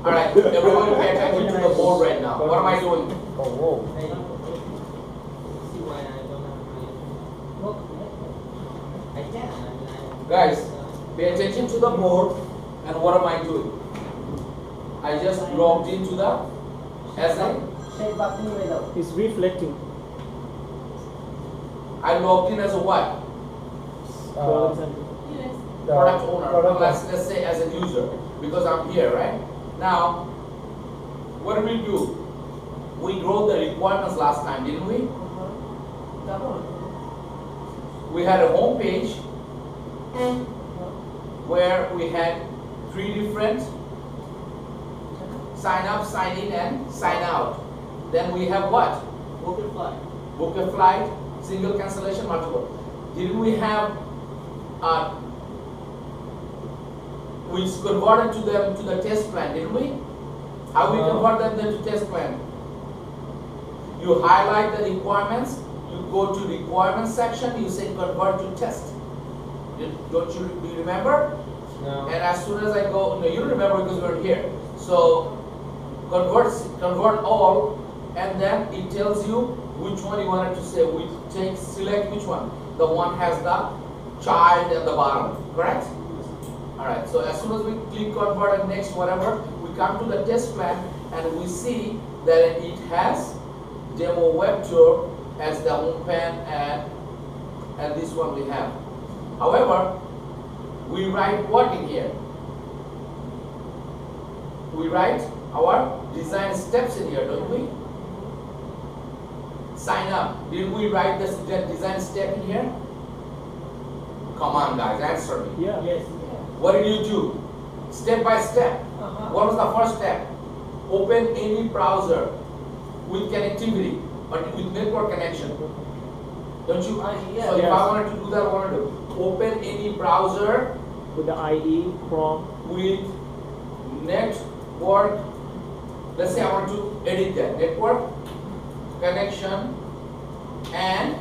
All right, everyone pay attention to the board right now. What am I doing? Oh, whoa. See why I don't have my I can. Guys, pay attention to the board and what am I doing? I just logged into the SA. It's reflecting. I logged in as a what? Quality Center. Product owner. Let's say as a user, because I'm here, right? Now, what did we do? We wrote the requirements last time, didn't we? We had a home page where we had 3 different sign up, sign in, and sign out. Then we have what? Book a flight. Book a flight, single cancellation, multiple. Didn't we have we converted them to the test plan, didn't we? How we convert them to test plan? You highlight the requirements, you go to requirements section, you say convert to test. Do you remember? No. And as soon as I go, no, you don't remember because we're here. So convert all, and then it tells you which one you wanted to say. Select which one. The one has the child at the bottom, correct? Alright, so as soon as we click convert and next whatever, we come to the test plan and we see that it has demo web tour as the home pane and this one we have. However, we write what in here? We write our design steps in here, don't we? Sign up. Did we write this design step in here? Come on guys, answer me. Yeah. Yes. What did you do? Step by step. What was the first step? Open any browser with connectivity or with network connection. Don't you? Yeah. So if Yes. I wanted to do that, I wanted to open any browser With the IE, Chrome. with network. Let's say I want to edit that network connection and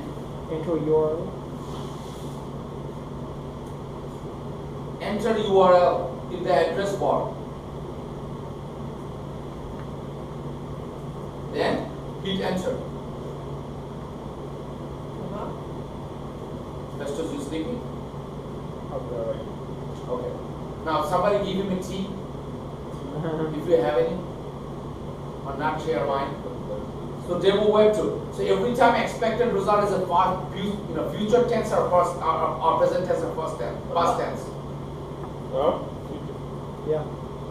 Enter URL. enter URL in the address bar. Then hit enter. Festus, you sleeping? Okay. Now somebody give him a tea if you have any, or not share mine. So demo web 2. So every time expected result is a future tense or present tense or past tense. Yeah.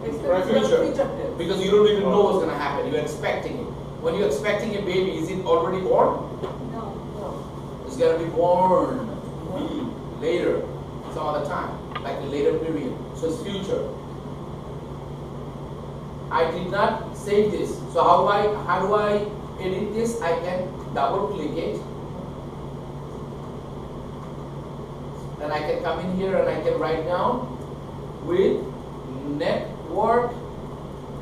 Future. Because you don't even know what's gonna happen. You're expecting it. When you're expecting a baby, is it already born? No. It's gonna be born later, some other time, like a later period. So it's future. I did not save this. So how do I edit this? I can double click it. And I can come in here and I can write down with network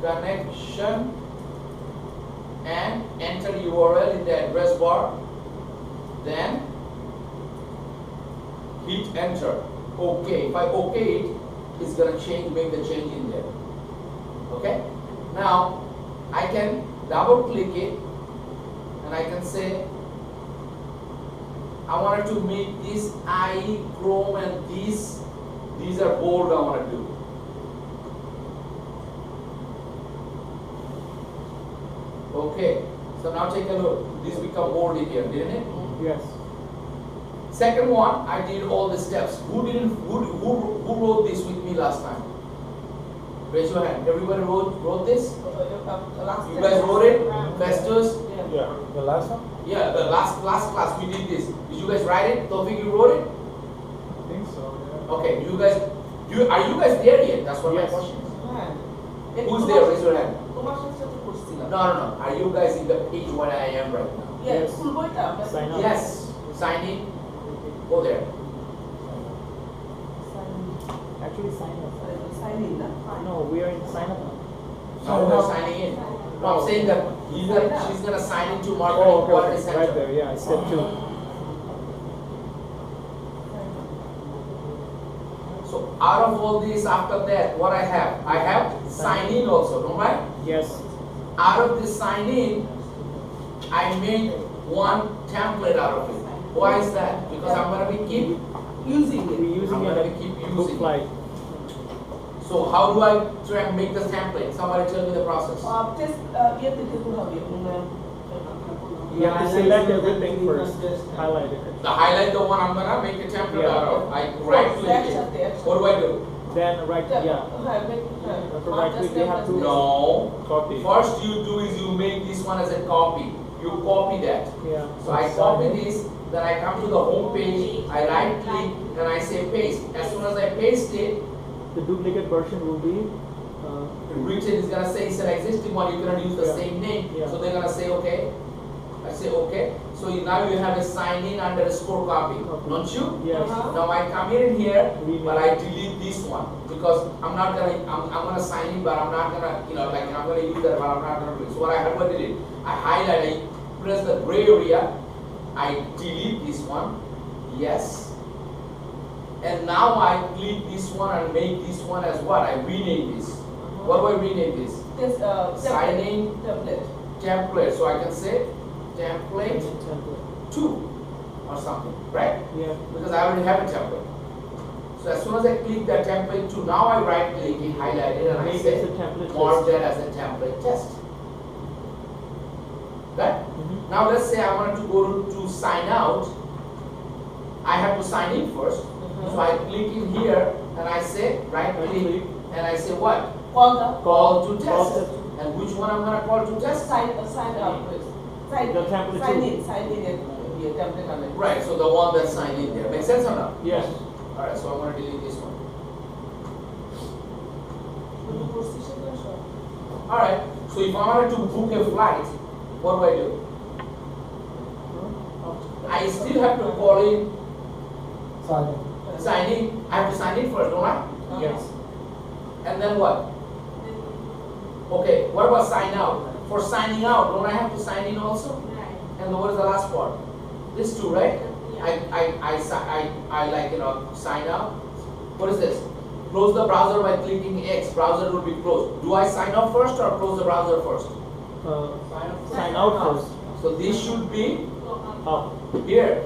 connection and enter URL in the address bar. Then hit enter. Okay. If I okay it, it's gonna make the change in there. Okay? Now I can double click it and I can say I wanted to make this IE, Chrome and these are bold I want to do. Okay, so now take a look. This become bold in here, didn't it? Yes. Second one, I did all the steps. Who wrote this with me last time? Raise your hand. Everybody wrote this? You guys wrote it? Festus? Yeah. The last one? Yeah, the last class we did this. Did you guys write it? Tawfiq, you wrote it? I think so, yeah. Okay, are you guys there yet? That's what Yes. my question is. Who's there? Raise your hand. No. Are you guys in the page where I am right now? Yes. Sign up. Yes. Sign in. Go there. Actually, sign up. Sign in. No, we are in sign up now. Now we're signing in. No, I'm saying that she's gonna sign into marketing Oh, quality okay. center. Right there, yeah, step 2. So out of all these, after that, what I have sign in also, don't I? Yes. Out of this sign in, I made one template out of it. Why is that? Because I'm gonna be keep Using We're it. using I'm it gonna at keep book using it. flight. So how do I try and make the template? Somebody tell me the process. Test, You have to select everything first. Highlight it. The highlight the one I'm gonna make a template Yeah. out of. I right click it. What do I do? Then right, yeah. After right click, you have to No. copy. First you do is you make this one as a copy. You copy that. Yeah. So I copy this, then I come to the home page, I right click, and I say paste. As soon as I paste it, The duplicate version will be written is gonna say it's an existing one, you're gonna use the Yeah. same name. Yeah. So they're gonna say okay. I say okay. So now you have a sign in underscore copy, Okay. don't you? yes. Now I come in here, Rename. but I delete this one because I'm gonna sign in, but I'm not gonna, I'm gonna use that, but I'm not gonna do it. So what I did, I highlight, I press the gray area, I delete this one, yes. And now I click this one and make this one as what? I rename this. What do I rename this? Sign in template. So I can say template 2 or something, right? Yeah. Because I already have a template. So as soon as I click that template 2, now I right click it, highlight it, and I Make say it a template mark test. that as a template test. Right? Mhm. Now let's say I wanted to go to sign out. I have to sign in first. So I click in here and I say right Right click click. and I say what? Call Call to Call test. test. And which one I'm gonna call to test? sign up first. The template Sign too. in template on it. Right, so the one that signed in there. Make sense or not? Yes. Alright, so I'm gonna delete this one. Alright, so if I wanted to book a flight, what do I do? I still have to call in Sorry. signing. I have to sign in first, don't I? Yes. And then what? Okay, what about sign out? For signing out, don't I have to sign in also? And what is the last part? This two, right? I like, sign out. What is this? Close the browser by clicking X. Browser will be closed. Do I sign up first or close the browser first? Sign out first. So this should be Up. here.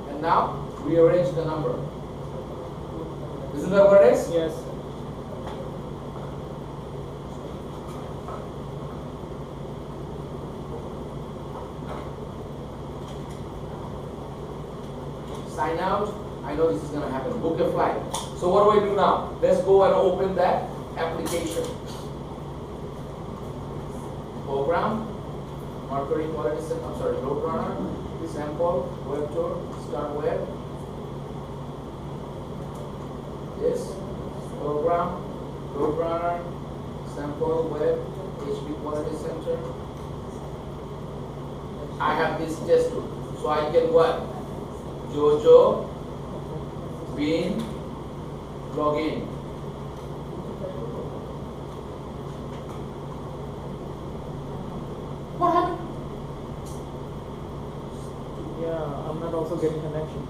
And now rearrange the number. Isn't that what it is? Yes. Sign out. I know this is going to happen. Book a flight. So what do I do now? Let's go and open that application. Program, Mercury quality system, Roadrunner, sample, web tour, start web. This program, Roadrunner, sample, web, HP quality center. I have this test tool. So I can what? Jojo, Bean, login. What happened? Yeah, I'm not also getting connection.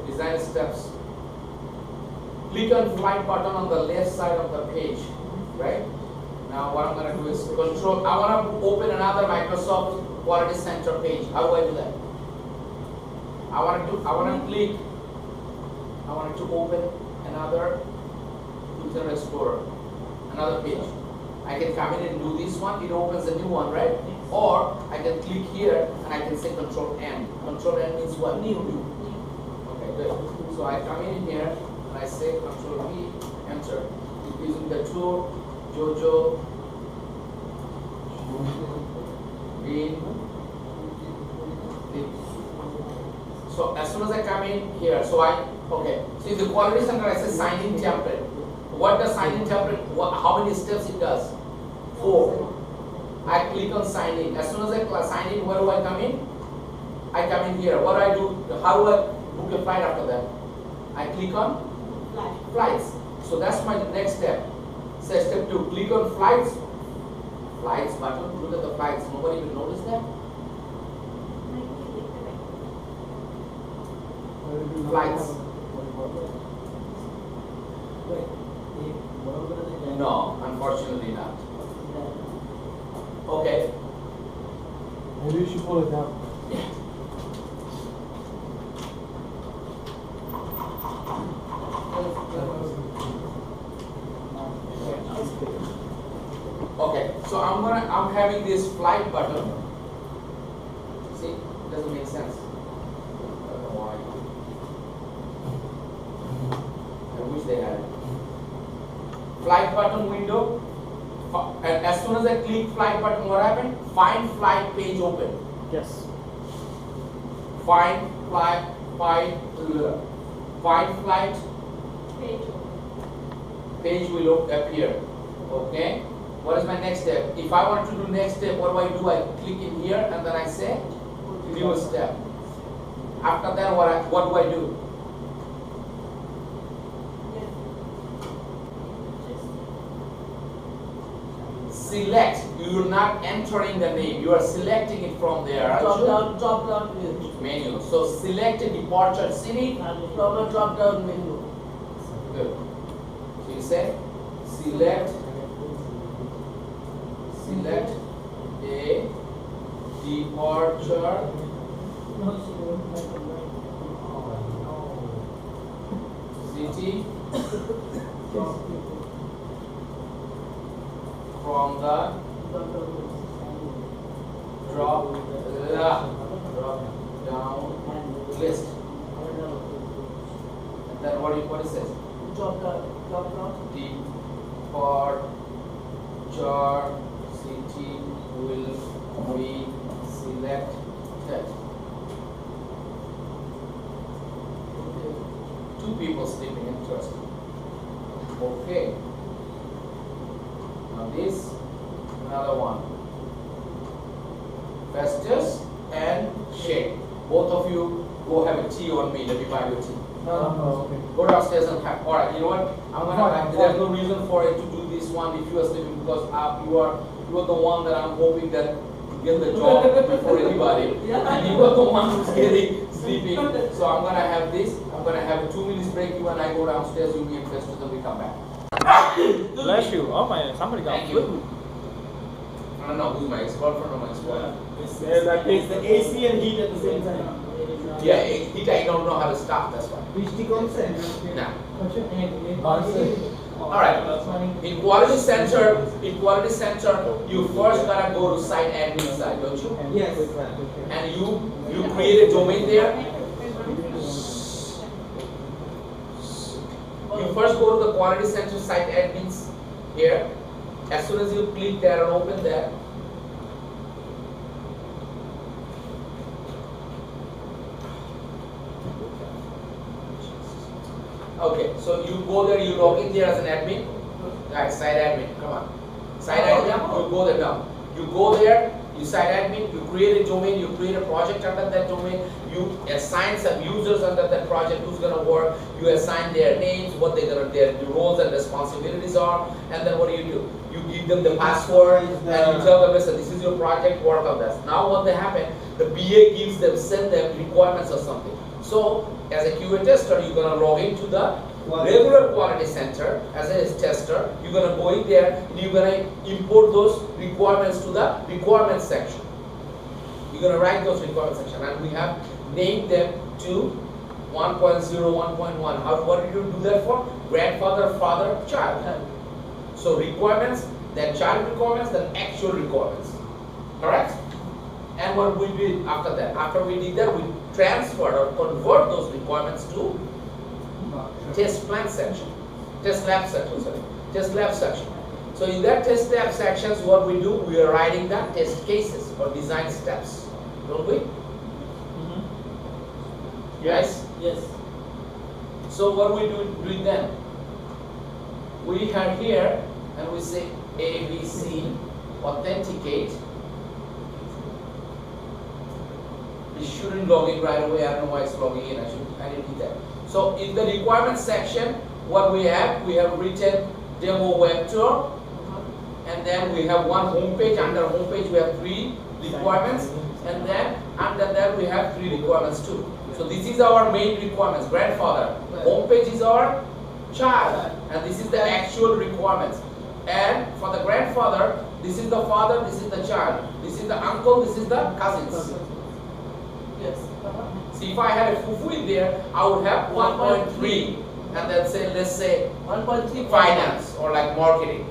Design steps. Click on flight button on the left side of the page, right? Now what I'm going to do is control. I want to open another Microsoft Quality Center page. How do I do that? I want to click. I want to open another Internet Explorer, another page. I can come in and do this one. It opens a new one, right? Or I can click here and I can say Control N. Control N means what? New. Okay, good. So I come in here and I say Control V, Enter. Using the tool, Jojo, Bean. So as soon as I come in here, so in the quality center I say sign in template. What does sign in template? How many steps it does? 4. I click on sign in. As soon as I sign in, where do I come in? I come in here. What do I do? How do I book a flight after that? I click on flights. So that's my next step. So step 2, click on flights. Flights button. Look at the flights. Nobody will notice that. Flights. No, unfortunately not. Okay. Maybe you should pull it down. Okay, so I'm having this flight button. See, it doesn't make sense. I don't know why. I wish they had it. Flight button window. And as soon as I click flight button, what happened? Find flight page open. Yes. Find flight page will appear. Okay. What is my next step? If I want to do next step, what do? I click in here and then I say new step. After that, what do I do? Select. You are not entering the name. You are selecting it from there. Drop down Menu. So select a departure city. drop down menu. Good. So you say select a departure city from the Drop down list. And then what it says? Departure city will be selected. Two people sleeping in trust. Okay. Now this, another one. Festus and Shane. Both of you go have a tea on me. Let me buy you tea. Okay. Go downstairs and have. Alright, you know what? I'm gonna. There's no reason for it to do this one if you are sleeping because you are the one that I'm hoping that to get the job before anybody. And you are the one who's getting sleeping. So I'm gonna have this. I'm gonna have a 2 minutes break. You and I go downstairs. You meet Festus and we come back. Bless you. Oh my, somebody got Thank you. I don't know who's my ex-girlfriend or my ex-wife. It's the AC and heat at the same time. Yeah, heat I don't know how to stop. That's why. Nah. All right. In quality center, you first gotta go to site admin side, don't you? Yes. And you create a domain there. You first go to the quality center site admins here. As soon as you click there and open there, okay, so you go there, you log in there as an admin. Guys, site admin, come on. Site admin, you go there now. You go there, you site admin, you create a domain, you create a project under that domain, you assign some users under that project who's gonna work, you assign their names, what their roles and responsibilities are, and then what do? You give them the password and you tell them, listen, this is your project, work on this. Now what happen, the BA send them requirements or something. So as a QA tester, you're gonna log into the regular quality center as a tester. You're gonna go in there and you're gonna import those requirements to the requirements section. You're gonna write those requirements section, and we have named them to 1.0, 1.1. What did you do that for? Grandfather, father, child. So requirements, then child requirements, then actual requirements. Correct? And what we did after that? After we did that, we transferred or convert those requirements to test plan section, test lab section, So in that test lab sections, what we do, we are writing the test cases or design steps, don't we? Yes? Yes. So what we do then? We have here, and we say ABC, authenticate. It shouldn't log in right away. I don't know why it's logging in. I didn't do that. So in the requirements section, what we have written demo web tour, and then we have one home page. Under home page, we have 3 requirements, and then under that we have 3 requirements too. So this is our main requirements. Grandfather. Home page is our child, and this is the actual requirements. And for the grandfather, this is the father, this is the child, this is the uncle, this is the cousins. Yes. See, if I had a fufu in there, I would have 1.3, and then let's say 1.3 finance or like marketing.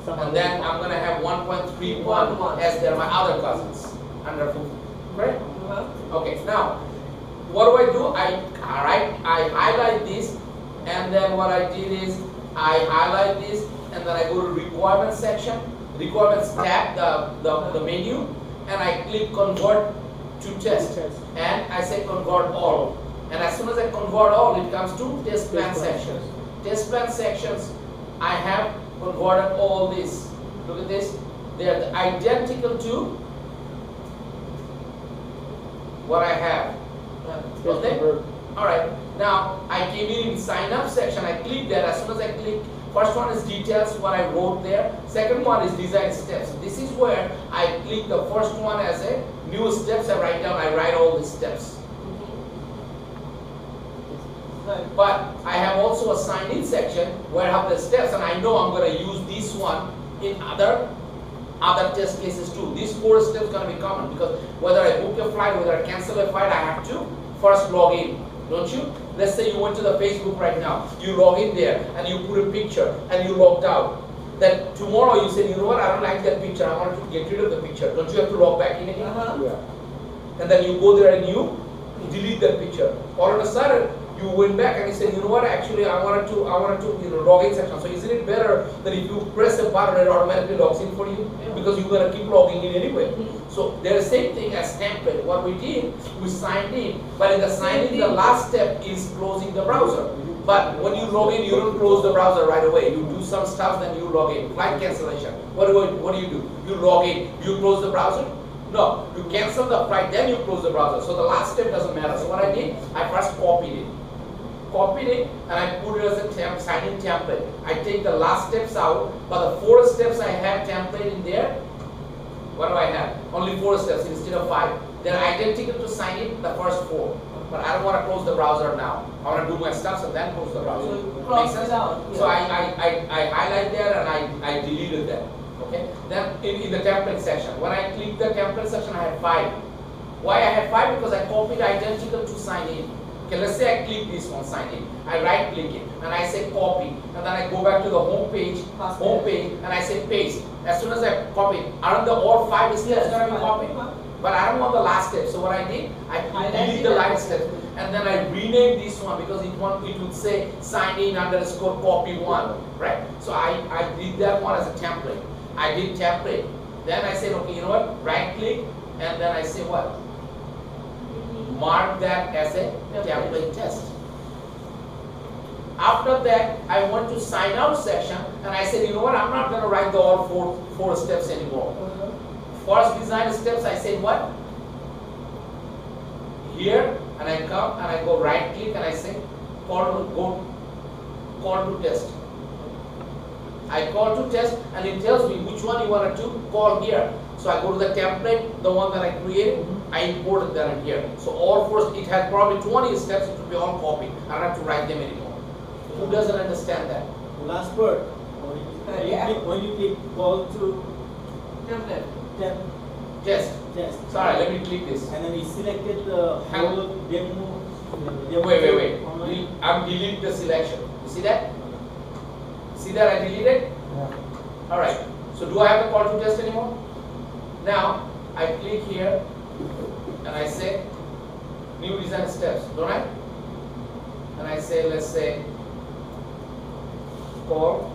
And then I'm gonna have 1.31 as they're my other cousins under fufu. Right? Okay, now what do? I highlight this, and then what I did is I highlight this, and then I go to requirements section, requirements tab, the menu, and I click convert to test, and I say convert all, and as soon as I convert all, it comes to test plan sections. Test plan sections, I have converted all this. Look at this, they are identical to what I have. Okay? Alright, now I came in sign up section, I click there. As soon as I click, first one is details, what I wrote there. Second one is design steps. This is where I click the first one as a new steps. I write all the steps. But I have also a sign in section where I have the steps, and I know I'm going to use this one in other test cases too. These 4 steps going to be common, because whether I book a flight, whether I cancel a flight, I have to first log in, don't you? Let's say you went to the Facebook right now, you log in there and you put a picture and you logged out. that tomorrow you say, you know what, I don't like that picture, I want to get rid of the picture. Don't you have to log back in again? Yeah. And then you go there and you delete that picture. All of a sudden, you went back and you said, you know what, actually I wanted to log in section. So isn't it better that if you press a button, it automatically logs in for you? Because you're gonna keep logging in anyway. So they're the same thing as template. What we did, we signed in, but in the sign in, the last step is closing the browser. But when you log in, you don't close the browser right away. You do some stuff, then you log in. Flight cancellation. What do you do? You log in. You close the browser? No. You cancel the flight, then you close the browser. So the last step doesn't matter. So what I did, I first copied it, and I put it as a sign-in template. I take the last steps out, but the 4 steps I have template in there. What do I have? Only 4 steps instead of 5. They're identical to sign in the first 4. But I don't want to close the browser now. I want to do my steps and then close the browser. So Make sense? So I highlight there and I deleted that. Okay? Then in the template section, when I click the template section, I had 5. Why I had 5? Because I copied identical to sign in. Okay, let's say I click this one, sign in. I right click it and I say copy, and then I go back to the home page, and I say paste. As soon as I copy, aren't the all 5 steps going to be copied? But I don't want the last step. So what I did, I delete the last step, and then I renamed this one because it would say sign in underscore copy 1, right? So I did that one as a template. I did template. Then I said, okay, you know what? Right click, and then I say what? Mark that as a template test. After that, I went to sign out section, and I said, you know what? I'm not going to write the all four steps anymore. First design steps, I say what? Here, and I come and I go right click and I say call to test. I call to test and it tells me which one you want to call here. So I go to the template, the one that I created, I imported that in here. So all first, it has probably 20 steps, it will be all copied. I don't have to write them anymore. Who doesn't understand that? Last part. When you click call to Template. Test. Sorry, let me click this. And then we selected the whole demo. Wait. I'm deleting the selection. You see that? See that I deleted? Yeah. Alright. So do I have the call to test anymore? Now I click here and I say new design steps, don't I? And I say, let's say call.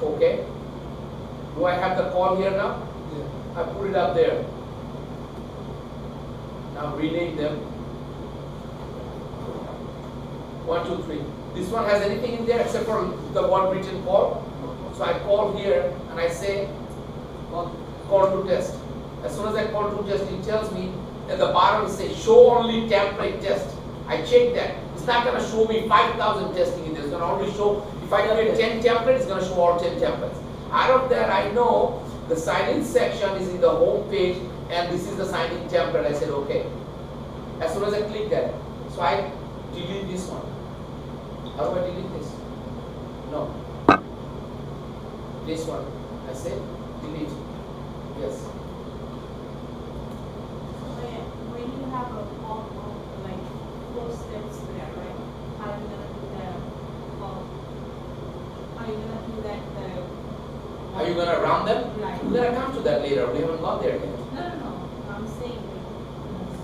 Okay. Do I have the call here now? I put it up there. Now rename them. 1, 2, 3. This one has anything in there except for the one written call. So I call here and I say call to test. As soon as I call to test, it tells me at the bottom it says show only template test. I check that. It's not going to show me 5,000 testing in there. It's going to only show, if I create 10 templates, it's going to show all 10 templates. Out of that, I know the sign-in section is in the home page and this is the sign-in template. I said okay. As soon as I click that, so I delete this one. How do I delete this? No. This one. I say delete. Yes. When you have a like 4 steps there, right? How are you gonna do that? Are you gonna do that? Are you gonna round them? Right. We're gonna come to that later. We haven't got there yet. No. I'm saying like,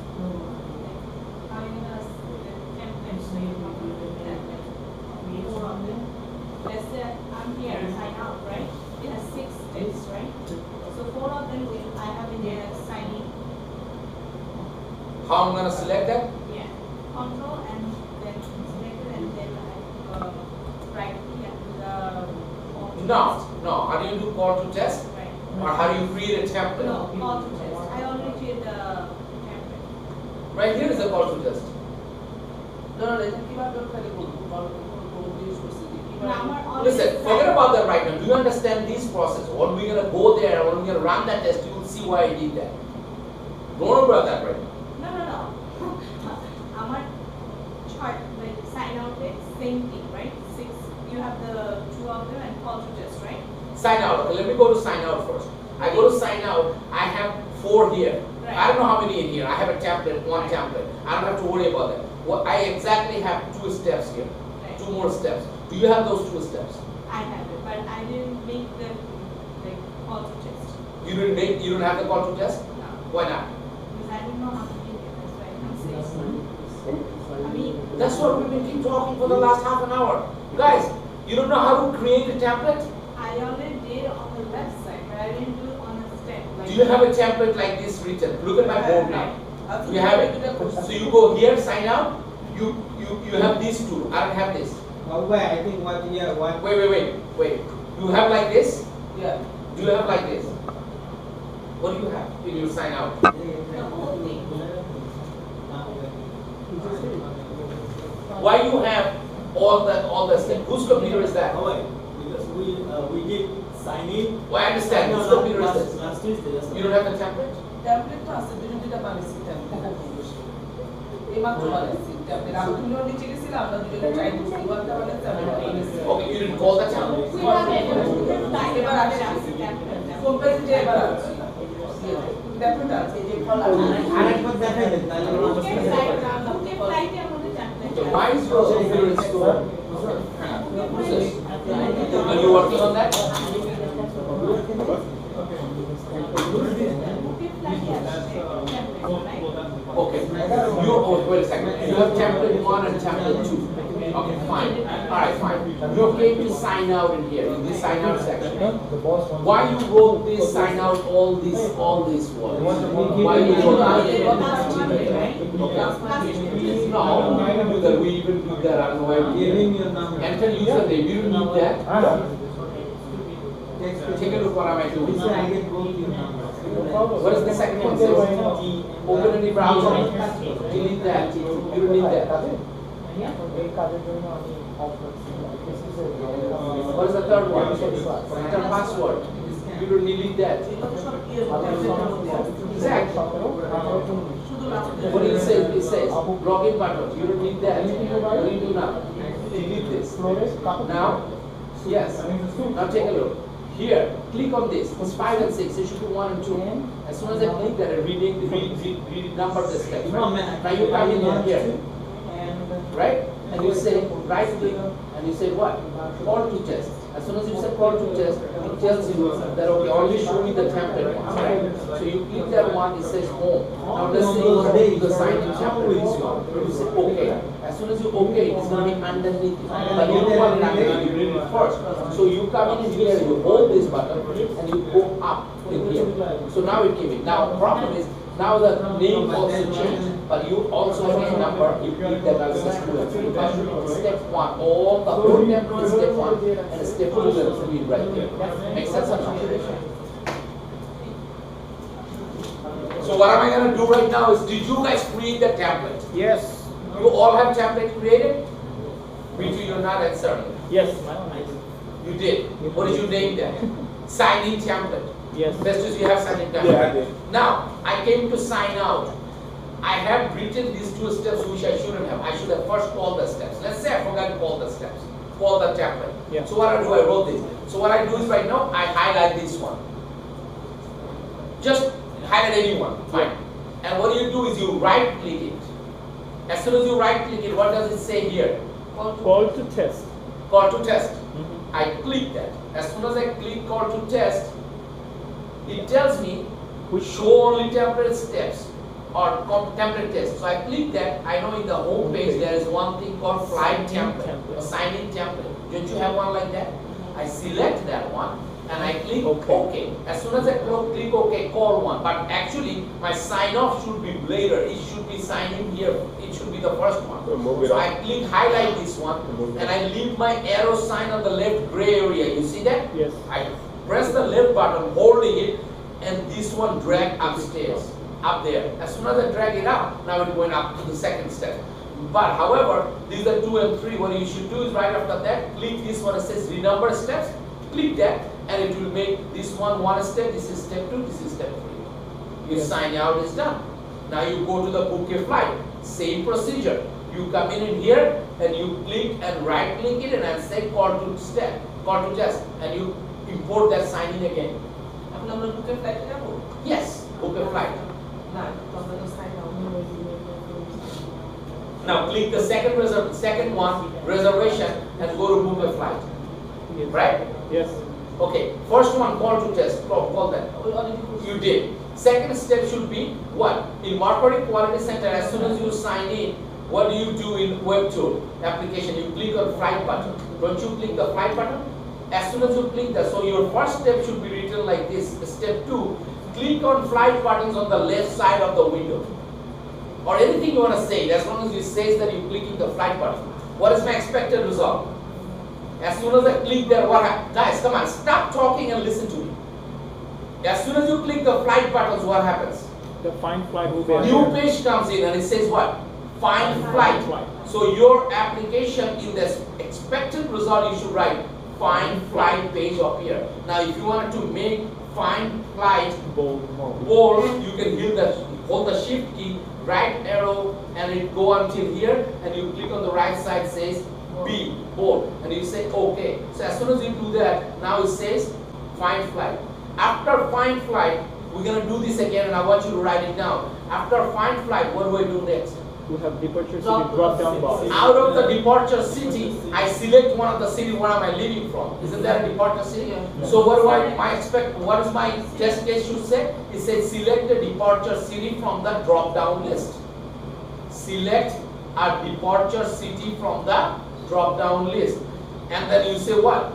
how are you gonna template so you can do that? Like 4 of them. Let's say I'm here, sign out, right? It has 6 steps, right? So 4 of them I have in there sign in. How I'm gonna select that? Yeah. Control and then select it and then I right click and do the No. How do you do call to test? Right. Or how do you create a template? No, call to test. I already created the template. Right here is a call to test. No, এটা কিভাবে ওখানে বলবো? কোন use করছি যে কিভাবে Listen, forget about that right now. Do you understand this process? When we're gonna go there, when we're gonna run that test, you will see why I did that. Don't worry about that right now. No. Our chart, like sign out is same thing, right? 6, you have the 2 of them and call to test, right? Sign out. Okay, let me go to sign out first. I go to sign out. I have 4 here. Right. I don't know how many in here. I have a template, 1 template. I don't have to worry about that. Well, I exactly have 2 steps here. Right. 2 more steps. Do you have those 2 steps? I have it, but I didn't make the like call to test. You don't have the call to test? No, Why not? because I didn't know how to do it. That's why I'm saying. I mean, That's what we've been keep talking for the last half an hour. Guys, you don't know how to create a template? I already did on the website, but I didn't do it on a step. Like Do you have a template like this written? Look at my board now. You have it? So you go here, sign out. You have these two. I don't have this. Wait, I think what Wait. You have like this? Yeah. Do you have like this? What do you have when you sign out? The whole thing. Why you have all the steps? Whose computer is that? Because we did sign in. Well, I understand. Whose computer is this? Last Tuesday. You don't have the template? Tablet তো আছে দুটো বানিয়েছি tablet এই মাত্র বানিয়েছি tablet আমি দুটো নিচে গেছিলাম আমরা দুটো ট্রাই করছি ওয়ানটা বানিয়েছি ট্যাবলেট বানিয়েছি Okay, you didn't call that template? we have it. এবার আসছে কোন পেজে যে এবার আসছে ট্যাবলেট আছে যে ফল আছে আরেকবার দেখাই দেন তাহলে So why is your computer is so? Are you working on that? Okay. Wait a second. You have template 1 and template 2. Okay, fine. Alright, fine. You came to sign out in here, in this sign out section. Why you wrote this sign out all this words? Why you wrote that? No, we even do that. I don't know why we giving your number. enter username. You don't need that. Take a look what am I doing. This way I get both your numbers. What is the second one say? Open any browser. Delete that. You don't need that. What is the third one? Enter password. You don't delete that. Exactly. What does it say? It says login button. You don't need that. What do you do now? Delete this. Now, yes. Now take a look. Here, click on this. It's 5 and 6. It should be 1 and 2. As soon as I click that, it read number the steps. Right? Now you come in here, right? And you say right click, and you say what? Call to test. As soon as you say call to test, it tells you that okay, only show me the template ones, right? So you click that one, it says home. Now let's say you want to do the sign in template. You say okay. As soon as you okay, it's going to be underneath it. But you don't want it underneath, you read it first. So you come in here, you hold this button, and you go up in here. So now it came in. Now the problem is, now the name also changed, but you also have a number, you click that analysis 2 and 3. But step 1, all the whole template is step 1, and step 2 and 3 right there. Makes sense or not? So what am I going to do right now is, did you guys create the template? Yes. You all have template created? Me too, you're not answering. Yes. You did. What did you name that? Sign-in template. Yes. Best as you have sign-in template. Yeah, I did. Now, I came to sign out. I have written these 2 steps which I shouldn't have. I should have first called the steps. Let's say I forgot to call the steps. Call the template. Yeah. So what I do, I wrote this. So what I do is right now, I highlight this one. Just highlight any one. Fine. And what you do is you right click it. As soon as you right click it, what does it say here? Call to test. Call to test. I click that. As soon as I click call to test, it tells me show only template steps or template test. So I click that. I know in the home page there is one thing called flight template or sign-in template. Don't you have one like that? I select that one and I click OK. As soon as I click OK, call one. But actually, my sign-off should be later. It should be sign-in here. It should be the first one. So I click highlight this one and I leave my arrow sign on the left gray area. You see that? Yes. I press the left button, holding it, and this one drag upstairs, up there. As soon as I drag it up, now it's going up to the second step. But however, these are 2 and 3. What you should do is right after that, click this one that says renumber steps. Click that, and it will make this one step. This is step 2. This is step 3. Your sign out is done. Now you go to the book a flight. Same procedure. You come in here and you click and right click it and say call to test, and you import that sign in again. এখন আমরা বুকে ফ্লাইটে যাব Yes, book a flight. না আমরা তো sign out Now click the second one, reservation, and go to book a flight. Yes. right? Yes. Okay, first one, call to test, call that. We already You did. Second step should be what? In Marketing Quality Center, as soon as you sign in, what do you do in web tool application? You click on flight button. Don't you click the flight button? As soon as you click that, so your first step should be written like this. Step 2, click on flight buttons on the left side of the window. Or anything you want to say, as long as it says that you're clicking the flight button. What is my expected result? As soon as I click there, what happens? Guys, come on, stop talking and listen to me. As soon as you click the flight buttons, what happens? The find flight will be New page comes in and it says what? Find flight. So your application in the expected result, you should write find flight page appear. Now if you wanted to make find flight bold, you can hold the shift key, right arrow, and it go until here, and you click on the right side, says B, bold, and you say okay. So as soon as you do that, now it says find flight. After find flight, we're gonna do this again, and I want you to write it down. After find flight, what do I do next? We have departure city drop down box. Out of the departure city, I select one of the city where am I leaving from. Isn't that a departure city? Yeah. So what do what is my test case should say? It says select the departure city from the drop down list. Select a departure city from the drop down list. And then you say what?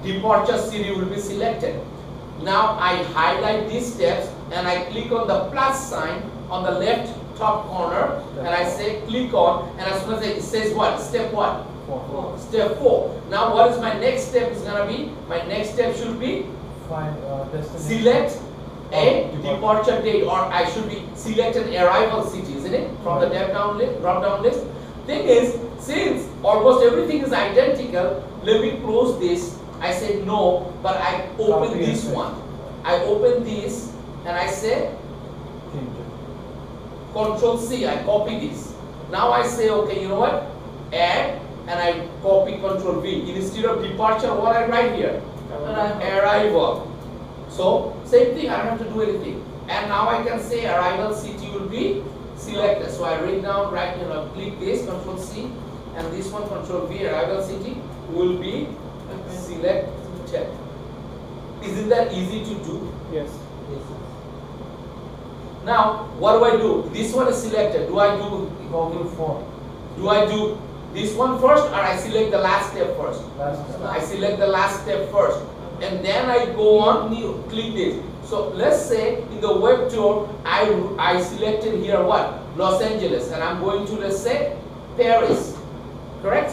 Departure city will be selected. Now I highlight these steps and I click on the plus sign on the left top corner and I say click on, and as soon as it says what? Step what? 4. Step 4. Now what is my next step is gonna be? My next step should be Find destination. select a departure date, or I should be select an arrival city, isn't it? From the drop down list. Thing is, since almost everything is identical, let me close this. I say no, but I open Copy this and paste. one. I open this and I say Change it. Control C, I copy this. Now I say, okay, you know what? Add, and I copy Control V. Instead of departure, what I write here? Arrival. So, same thing, I don't have to do anything. And now I can say arrival city will be selected. So I write down, click this, Control C, and this one, Control V, arrival city will be selected. Isn't that easy to do? Yes. Now, what do I do? This one is selected. Do I do this one first, or I select the last step first? I select the last step first, and then I go on, click this. So let's say in the web tour, I selected here what? Los Angeles, and I'm going to, let's say, Paris, correct?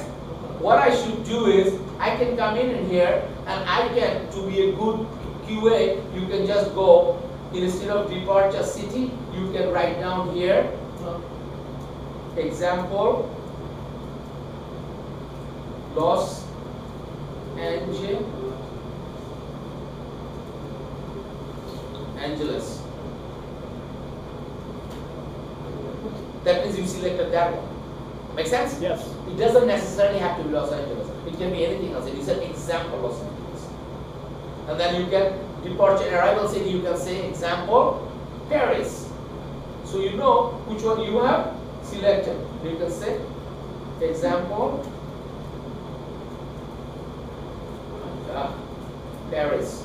What I should do is, I can come in here, and I can, to be a good QA, you can just go, instead of departure city, you can write down here, example, Los Angeles. That means you selected that one. Make sense? Yes. It doesn't necessarily have to be Los Angeles. It can be anything else. It is an example Los Angeles. And then you can departure arrival city, you can say example Paris. So you know which one you have selected. You can say example Paris.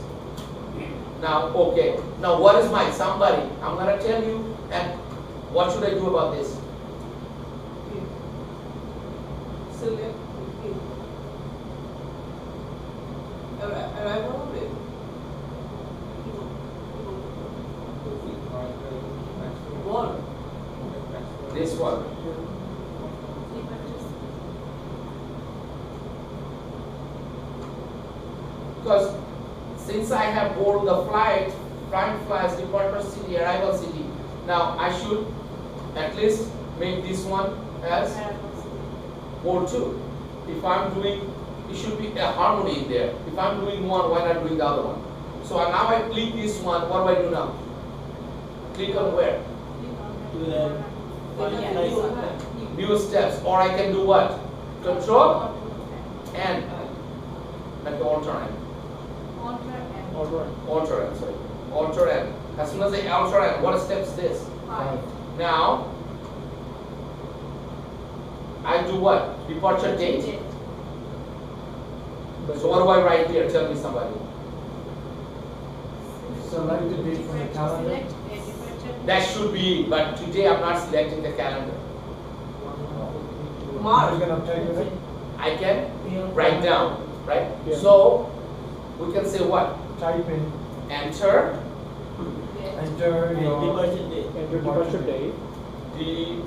Now, okay. Now what is my somebody? I'm gonna tell you, and what should I do about this? Select arrival. This one. Because since I have board the flight flights, departure city, arrival city, now I should at least make this one as board 2. If I'm doing, it should be a harmony in there. If I'm doing one, why not doing the other one? So now I click this one, what do I do now? Click on where? View steps, or I can do what? Control and like the alter N. Alter N, sorry. Alter N. As soon as I alter N, what step is this? 5. Now I do what? Departure date. So what do I write here? Tell me somebody. Select the date from the calendar. Select a departure. That should be, but today I'm not selecting the calendar. Are you gonna update with it? I can write down, right? Yeah. So we can say what? Type in, Enter enter your Departure date. Enter departure date. the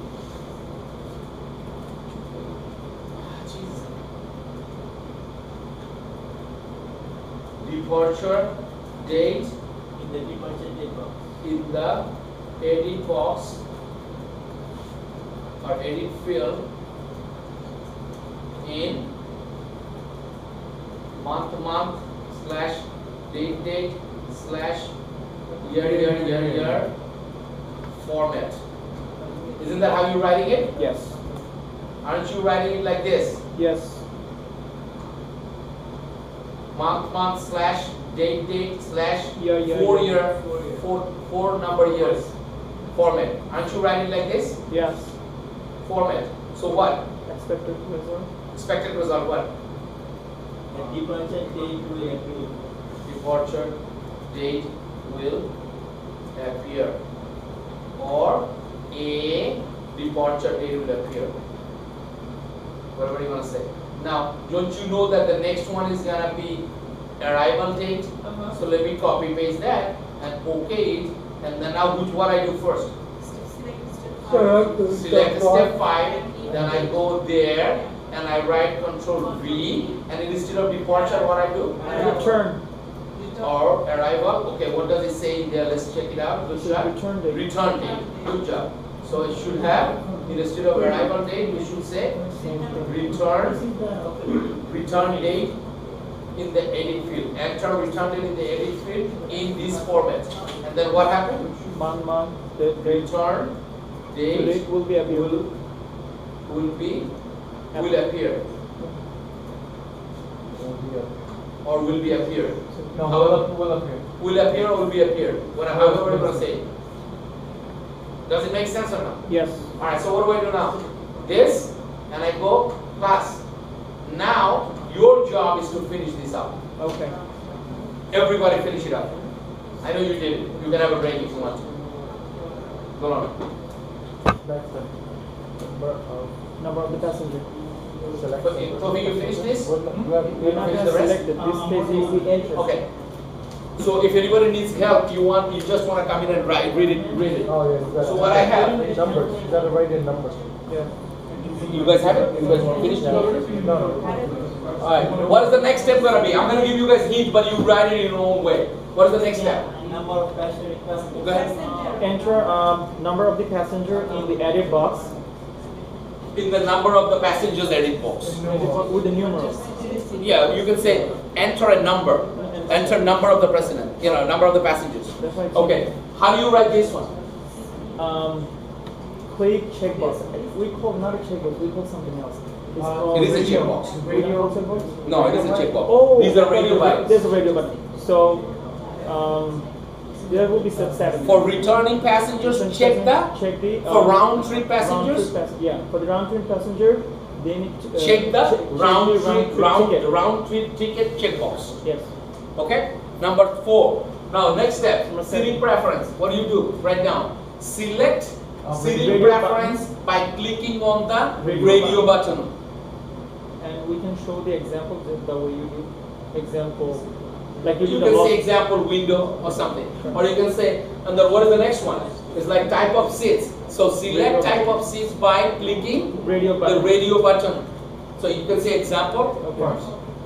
departure date In the departure date box. in the edit box or edit field in month slash date slash year format. Isn't that how you're writing it? Yes. Aren't you writing it like this? Yes. Month slash date slash Year. 4 year, four number years format. Aren't you writing like this? Yes. Format. So what? Expected result. Expected result what? The departure date will appear. Departure date will appear, or a departure date will appear. Whatever you want to say. Now, don't you know that the next one is gonna be arrival date? So let me copy paste that and okay it, and then now what I do first? Select step 5, then I go there and I write Control V, and instead of departure, what I do? Return. Or arrival. Okay, what does it say in there? Let's check it out. Good job. Return date. Return date. Good job. So it should have, instead of arrival date, we should say return date in the edit field. Enter return date in the edit field in this format. And then what happened? Month, date. Return date Date will be available. will appear or will be appear. No, However, will appear. will appear or will be appear. However you want to say it. Does it make sense or not? Yes. Alright, so what do I do now? This, and I go class. Now, your job is to finish this up. Okay. Everybody finish it up. I know you did it. You can have a break if you want to. Go on. That's the Number of the passenger. select. Toby, you finish this? You're not Finish gonna the rest? select it. This page is the entrance. Okay. So if anybody needs help, you just want to come in and read it. Oh, yeah, you got So it. what I have, Numbers, you gotta write in numbers. Yeah. you guys have it? You guys finished it already? No. Alright, what is the next step gonna be? I'm gonna give you guys hint, but you write it in your own way. What is the next step? Number of passenger. Go ahead. Enter number of the passenger in the edit box In the number of the passengers edit box. with the numerals. Yeah, you can say enter a number. Enter number of the president. Number of the passengers. That's why it's Okay. How do you write this one? Click checkbox. We call not a checkbox. We call something else. It's called It is a radio. checkbox. Radio checkbox. No, it is a checkbox. Oh, These are radio buttons. There's a radio button. So there will be step 7. For returning passengers, check that. Check the For round trip passengers, yeah, for the round trip passenger, they need to check the round ticket. trip ticket checkbox. Yes. Okay. Number 4. Now next step. Number Seating 7. preference. What do you do? Write down. Select seating radio preference by clicking on the Radio radio button. And we can show the example the way you do. Example, like you You do can the say example window or something. Or you can say, and then what is the next one? It's like type of seats. So select type of seats by clicking radio the button. radio button. So you can say example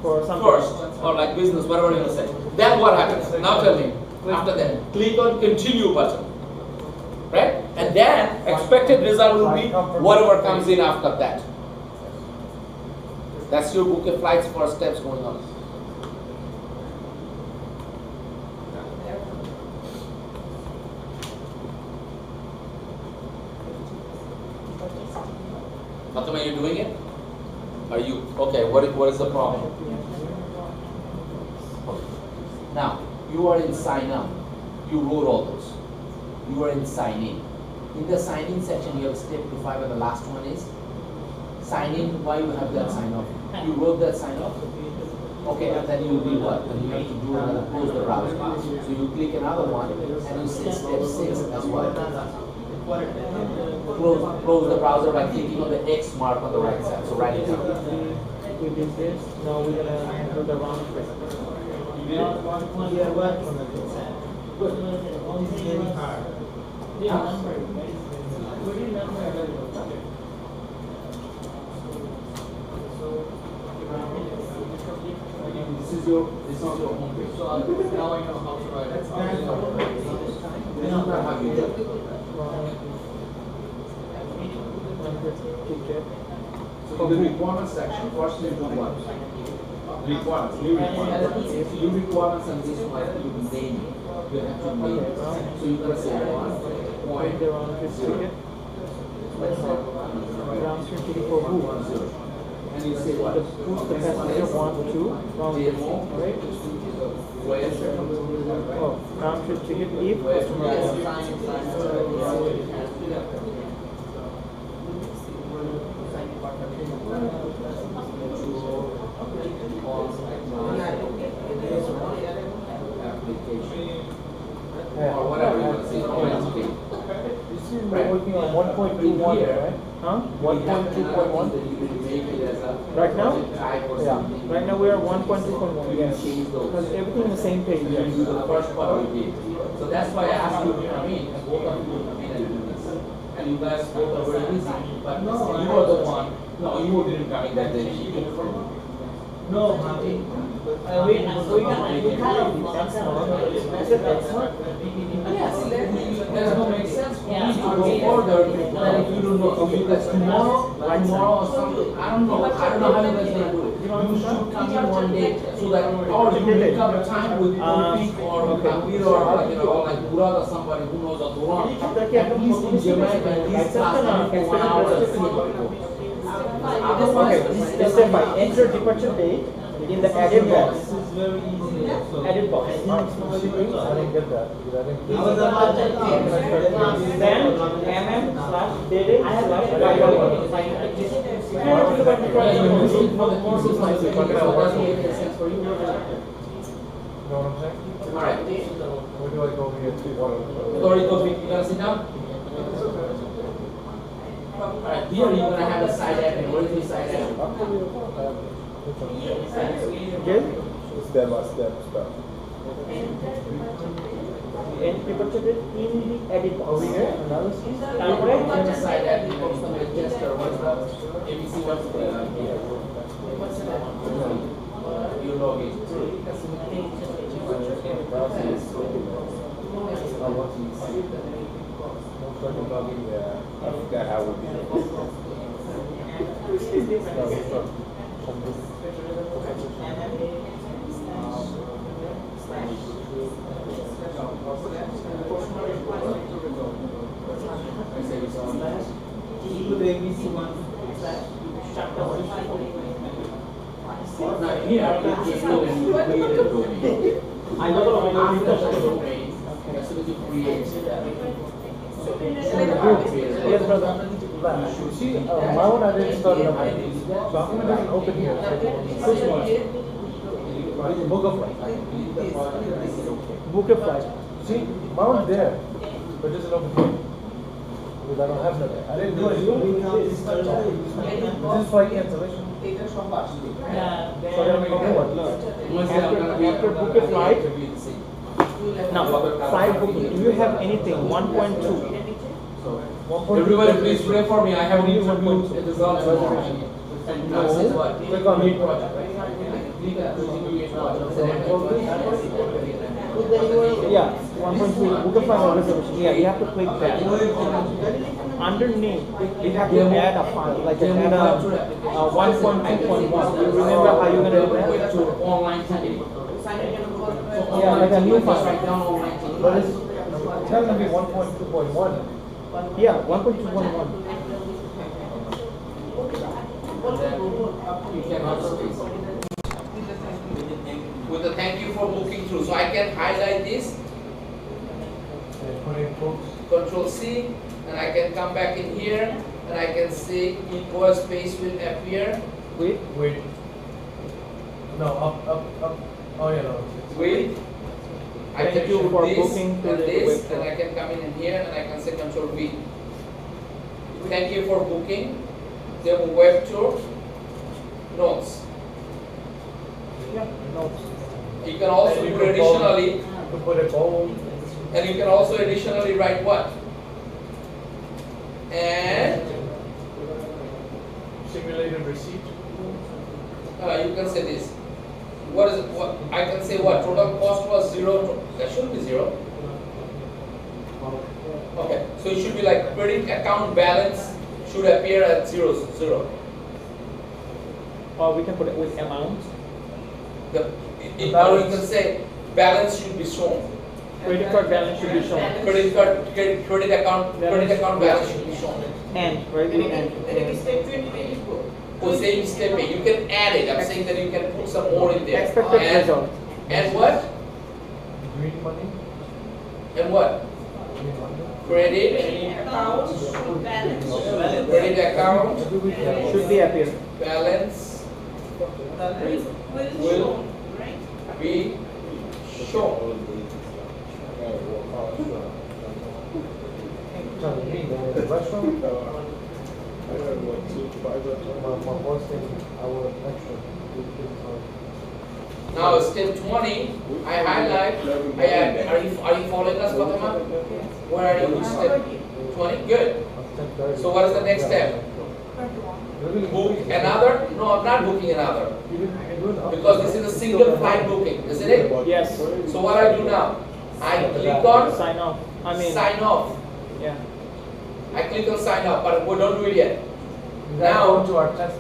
For something. first, or like business, whatever you want to say. Then what happens? Now tell me. After that, click on continue button. Right? And then expected result will be whatever comes in after that. That's your bouquet flights for steps going on. Fatima, are you doing it? Are you okay? What is the problem? Now you are in sign up. You wrote all those. You are in sign in. In the sign in section, you have step 5, and the last one is sign in. Why you have that sign off? You wrote that sign off. Okay, and then you do what? Then you have to do another close the browser. So you click another one and you say step 6 as well. Close the browser by clicking on the X mark on the right side. So write it down. We did this. Now we're gonna enter the round trip. We are working on it. It's very hard. This is your home page. So now I know how to write it. This is not how you do it. So in the requirements section, first you do what? Requirements, new requirements. New requirements and this one you name it. You have to name it. So you can say Find the round trip ticket. Round trip ticket for who? and you say what? Who's the passenger want to round trip, right? Oh, round trip ticket if customer or whatever you want to say. We're working on 1.21, right? Huh? 1.2.1? Right now? Yeah. Right now we are 1.2.1. Yes. Because everything in the same page. You do the first part we did. So that's why I asked you to come in, and both of you come in and do this. And you guys both are very busy, but you are the one, no, you didn't come in that day. She did for you. No, Mati. We kind of Yes, that don't make sense for me to go further, that if you don't know, okay, that's tomorrow or something, I don't know how you guys gonna do it. You should come in one day, so that, or you make up time with Tawfiq or Kabir or like, like Murad or somebody who knows the Quran. At least in Jamaica, at least class for 1 hour and see what it goes. Okay, step 5. Enter departure date in the edit box. This is very easy. Edit box. I didn't get that. Because I didn't I was about to Then mm/dated/y. know what I'm saying? Alright, Where do I go here to what? Tori Tawfiq, you gonna sit down? Alright, here you're gonna have a side action. What is the side action? Okay? Step by step stuff. And departure date in the edit box. Over here. Analysis. Correct? And the side action comes from the gesture. What's the ABC? What's the here? You log in. Yeah, I forgot how we did Put ABC one. Now here, it's still in the created domain. I know after the domain, as soon as you create Yes, brother. See, my one I didn't start it. So I'm going to open here. Which one? Book of Life. Book a flight. See, my one's there, but it doesn't open here. Because I don't have that. I didn't do it. This is flight cancellation. So I gotta make a new one. After book a flight. Now, flight booking. Do you have anything? 1.2. everybody please pray for me. I have an interview at the results tomorrow. Now it says what? Click on New project, right? Click on new project. Yeah, 1.2. Book a flight reservation. Yeah, you have to click that. Underneath, you have to add a file, like add a 1.2.1. You remember how you're gonna do that? To online ticketing. Yeah, like a new file. Write down online ticketing. But it's telling me 1.2.1. Yeah, 1.2.1. You can also space. With the thank you for booking through. So I can highlight this, Put in quotes. Control C, and I can come back in here, and I can say invoice space will appear. Wait. Wait. No, up. Oh yeah, no. With, I Thank can you shoot for this booking to and the this, website. and I can come in here and I can say Control V. Thank you for booking the web tour. Notes. Yeah, no. You can also And you do can follow- additionally, To put a poll. and you can also additionally write what? And Simulated receipt. you can say this. What is it? What I can say? What total cost was 0? That should be 0. Okay, so it should be like credit account balance should appear at 0. Or we can put it with amount. Now you can say balance should be shown. Credit card balance should be shown. Credit account balance should be shown. And, right? The end. For same step, you can add it. I'm saying that you can put some more in there. Expected And, result. and what? Green money. And what? Green money. Credit Account should balance. credit account Should be appear. balance Will show, right? be shown. Telling me the restaurant. My boss saying our extra. Now step 20, I highlight. I add. Are you following us, Fatima? Where are you? Which step? 20. Good. So what is the next step? Book another? No, I'm not booking another because this is a single flight booking, isn't it? Yes. So what I do now? I click on Sign off. I mean, sign off. yeah. I click on sign off, but we don't do it yet. Now Now to our test.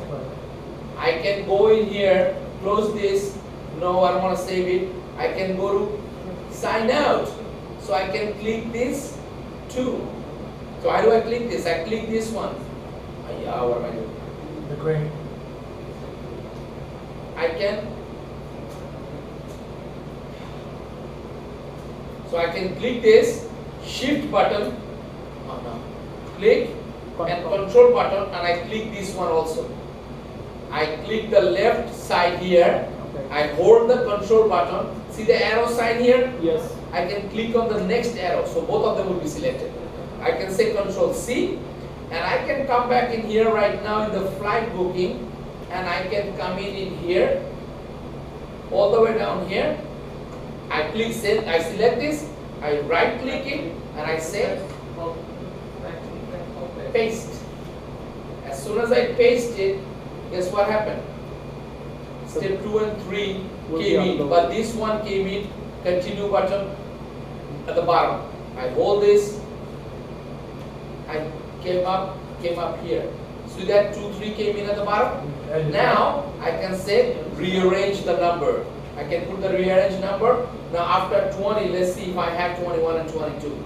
I can go in here, close this. No, I don't want to save it. I can go to sign out. So I can click this too. So how do I click this? I click this one. Yeah, what am I doing? The green. I can. So I can click this shift button. Oh no. Click and control button, and I click this one also. I click the left side here. Okay. I hold the control button. See the arrow sign here? Yes. I can click on the next arrow, so both of them will be selected. I can say Control C, and I can come back in here right now in the flight booking, and I can come in here, all the way down here. I click send, I select this, I right click it, and I say paste. As soon as I paste it, guess what happened? Step 2 and 3 Will be came in, uploaded. but this one came in, continue button at the bottom. I hold this, I came up here. So that 2, 3 came in at the bottom. Now I can say rearrange the number. I can put the rearrange number. Now after 20, let's see if I have 21 and 22.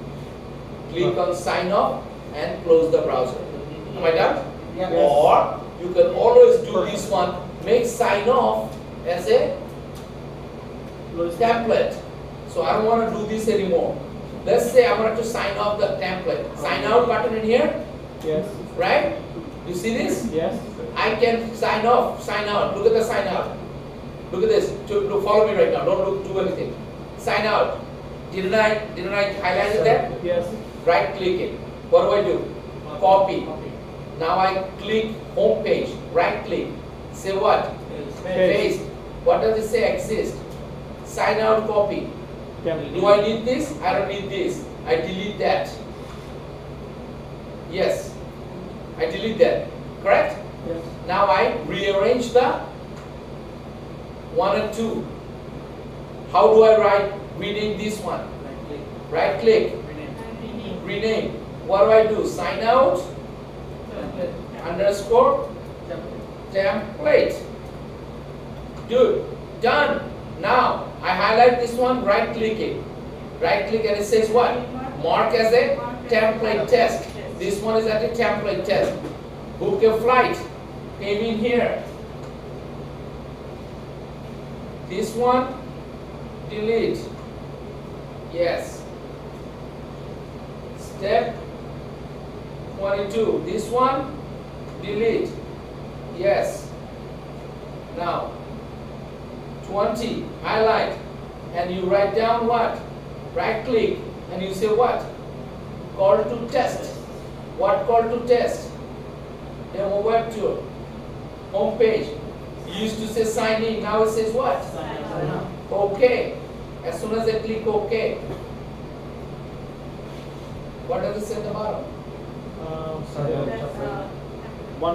Click on sign off and close the browser. Am I done? Yeah. Or you can always do this one, make sign off as a template. So I don't want to do this anymore. Let's say I want to sign off the template. Sign out button in here, Yes. right? You see this? Yes. I can sign off, sign out. Look at the sign out. Look at this. Follow me right now. Don't do anything. Sign out. Didn't I highlight it there? Yes. Right click it. What do? Copy. Now I click home page. Right click. Say what? Paste. What does it say? Exist. Sign out, copy. Do I need this? I don't need this. I delete that. Yes. I delete that. Correct? Yes. Now I rearrange the 1 and 2. How do I rename this one? Right click. Rename. What do? Sign out underscore template. Dude, done. Now I highlight this one, right click it. Right click and it says what? Mark as a template test. This one is at a template test. Book your flight. Came in here. This one, delete. Yes. Step 22. This one, delete. Yes. Now, 20, highlight, and you write down what? Right click, and you say what? Call to test. What call to test? Demo web tour. Home page. You used to say sign in, now it says what? Okay. As soon as I click OK, what does it say at the bottom?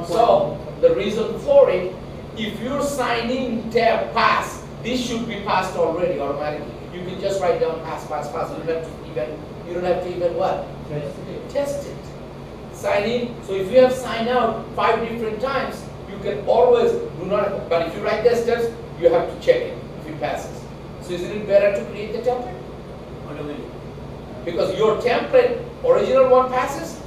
So, the reason for it, if your sign in tab pass, this should be passed already automatically. You can just write down pass, pass, pass. You don't have to even what? Test it. Sign in. So if you have signed out 5 different times, you can always do not, but if you write the steps, you have to check it if it passes. So isn't it better to create the template? Because your template, original one passes,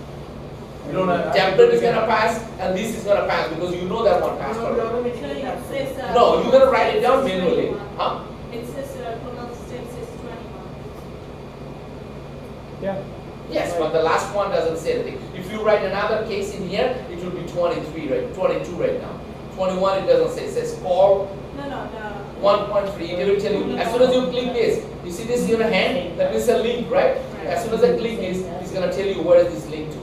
template is gonna pass, and this is gonna pass because you know that one passed already. No, you're gonna write it down manually. Huh? It says total steps is 21. Yeah. Yes, but the last one doesn't say anything. If you write another case in here, it will be 23, right? 22 right now. 21 it doesn't say. It says call No. 1.3. It will tell you. As soon as you click this, you see this in your hand? That is a link, right? As soon as I click this, it's gonna tell you where is this link to.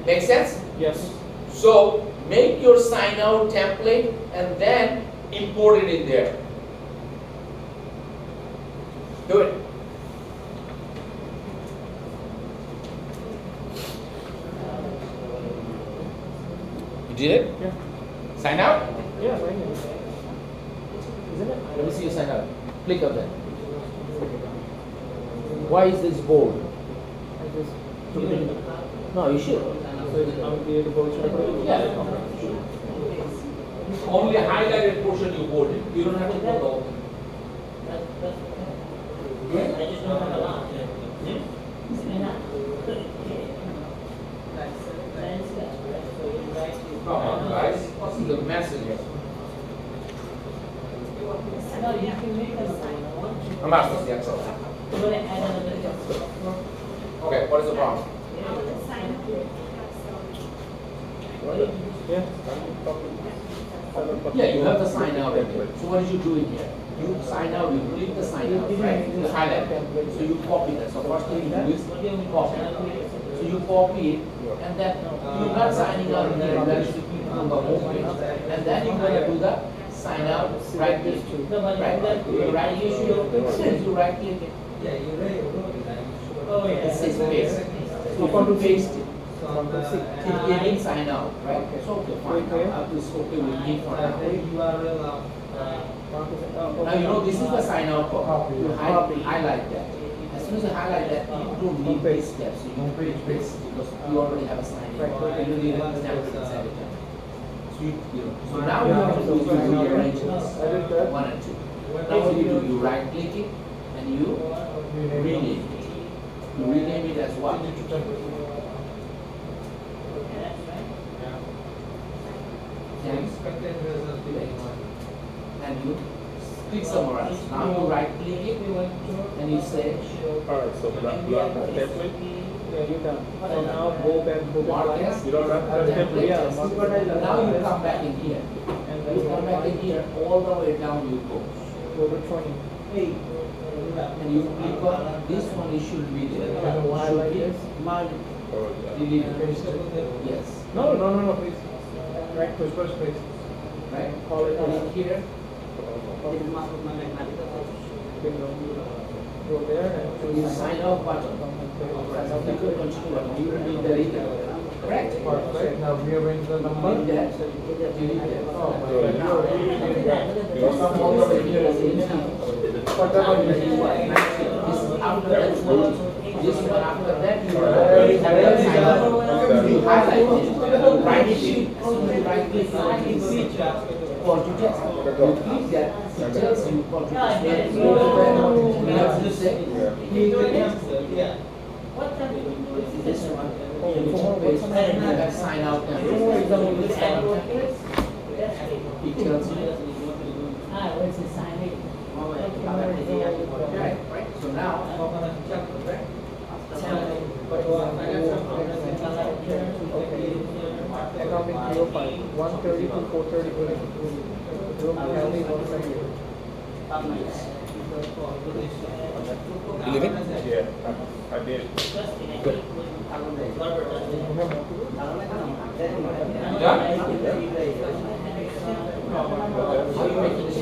Make sense? Yes. So make your sign out template and then import it in there. Do it. You did it? Yeah. Sign out? Yeah, right here. Isn't it? Let me see you sign out. Click on that. Why is this bold? I just took it in. No, you should. So I will be able to go to Yeah. Only highlighted portion you bolded. You don't have to bold the whole thing. I just don't have a lot. Come on, guys. What's the message? No, you can make a sign on. I'm asking the answer. You want to add another text. Okay, what is the problem? Sign up. Yeah. Yeah, you have the sign out in here. So what did you do in here? You sign out, you click the sign out, right? You highlight that. So you copy that. So first thing you do is copy. So you copy it, and then you're not signing out in here. That is to click on the home page. And then you're going to do the sign out, right this too. Right? You right here, you right click it. Oh, yeah. It says paste. So you want to paste it. It didn't sign out, right? So okay, fine. Now this okay with me for now. Now you know this is the sign out copy. You highlight that. As soon as you highlight that, you don't need these steps. You don't page paste because you already have a sign in. You need a stamp inside the template. So now you have to do is you rearrange this 1 and 2. Now what do? You right click it and you rename it. You rename it as what? And you click somewhere else. Now you right click it and you say Alright, so that template, Yeah, you're done. So now go back, Marcus. you don't have to template. Yeah, Now you come back in here. And You come back in here, all the way down you go. go to 20. And you click on this one, it should be there. And why like Should be this? deleted. Yes. No, please. Right, push, please. Right? Call it Click here. Go there and You choose sign out button. You could continue button. You don't need the deleted. Correct? Perfect. Now rearrange the number. Delete that. Delete that. Oh, Now, you come all the way here as Whatever. This is after that one. This one after that you highlight it, right click, right click call to text. You click that, it tells you call to text. You have to say this one. You paste and you have sign out and it tells you. Where's the sign in? Right. So now Accounting 305, 130 to 430 billing. Room County 178. You live it? Yeah, I did. She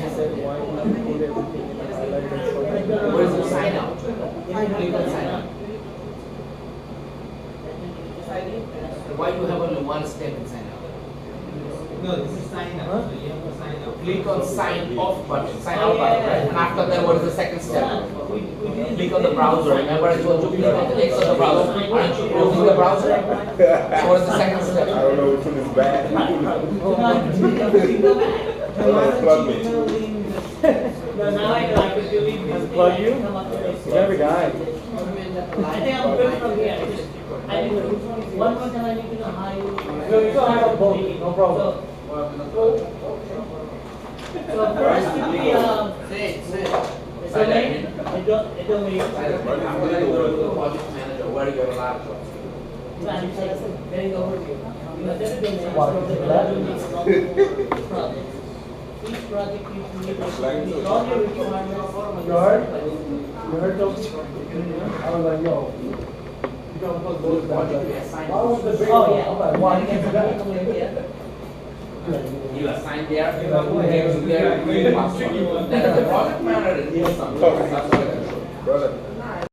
said, why you put everything in highlighted and so on. Where is the sign out? Click on sign out. Why you have only one step in sign out? No, this is sign up, so you have to sign up. Click on sign off button, sign out button, right? And after that, what is the second step? Click on the browser. Remember I told you click on the X on the browser. Aren't you closing the browser? So what is the second I step? don't know which one is bad. Plug me. Now I know I could delete this. Unplug you? Come up with this. You gotta be guy. I think I'm good from here. I need to, one more time I need to know how you. No, you don't have both, no problem. So first to be, so then, it don't make. I'm gonna go to the project manager, where your laptop. Then go over here. You know, that's the name What, of the that? project. Each project you create, Like all your requirements. You heard? You heard those? I was like, yo. You don't put those back there. Why was the big one? Oh, yeah. I'm like, why you can't do that? You assign there, you have there, you password. Then the project manager needs something, that's what I can show. Brother,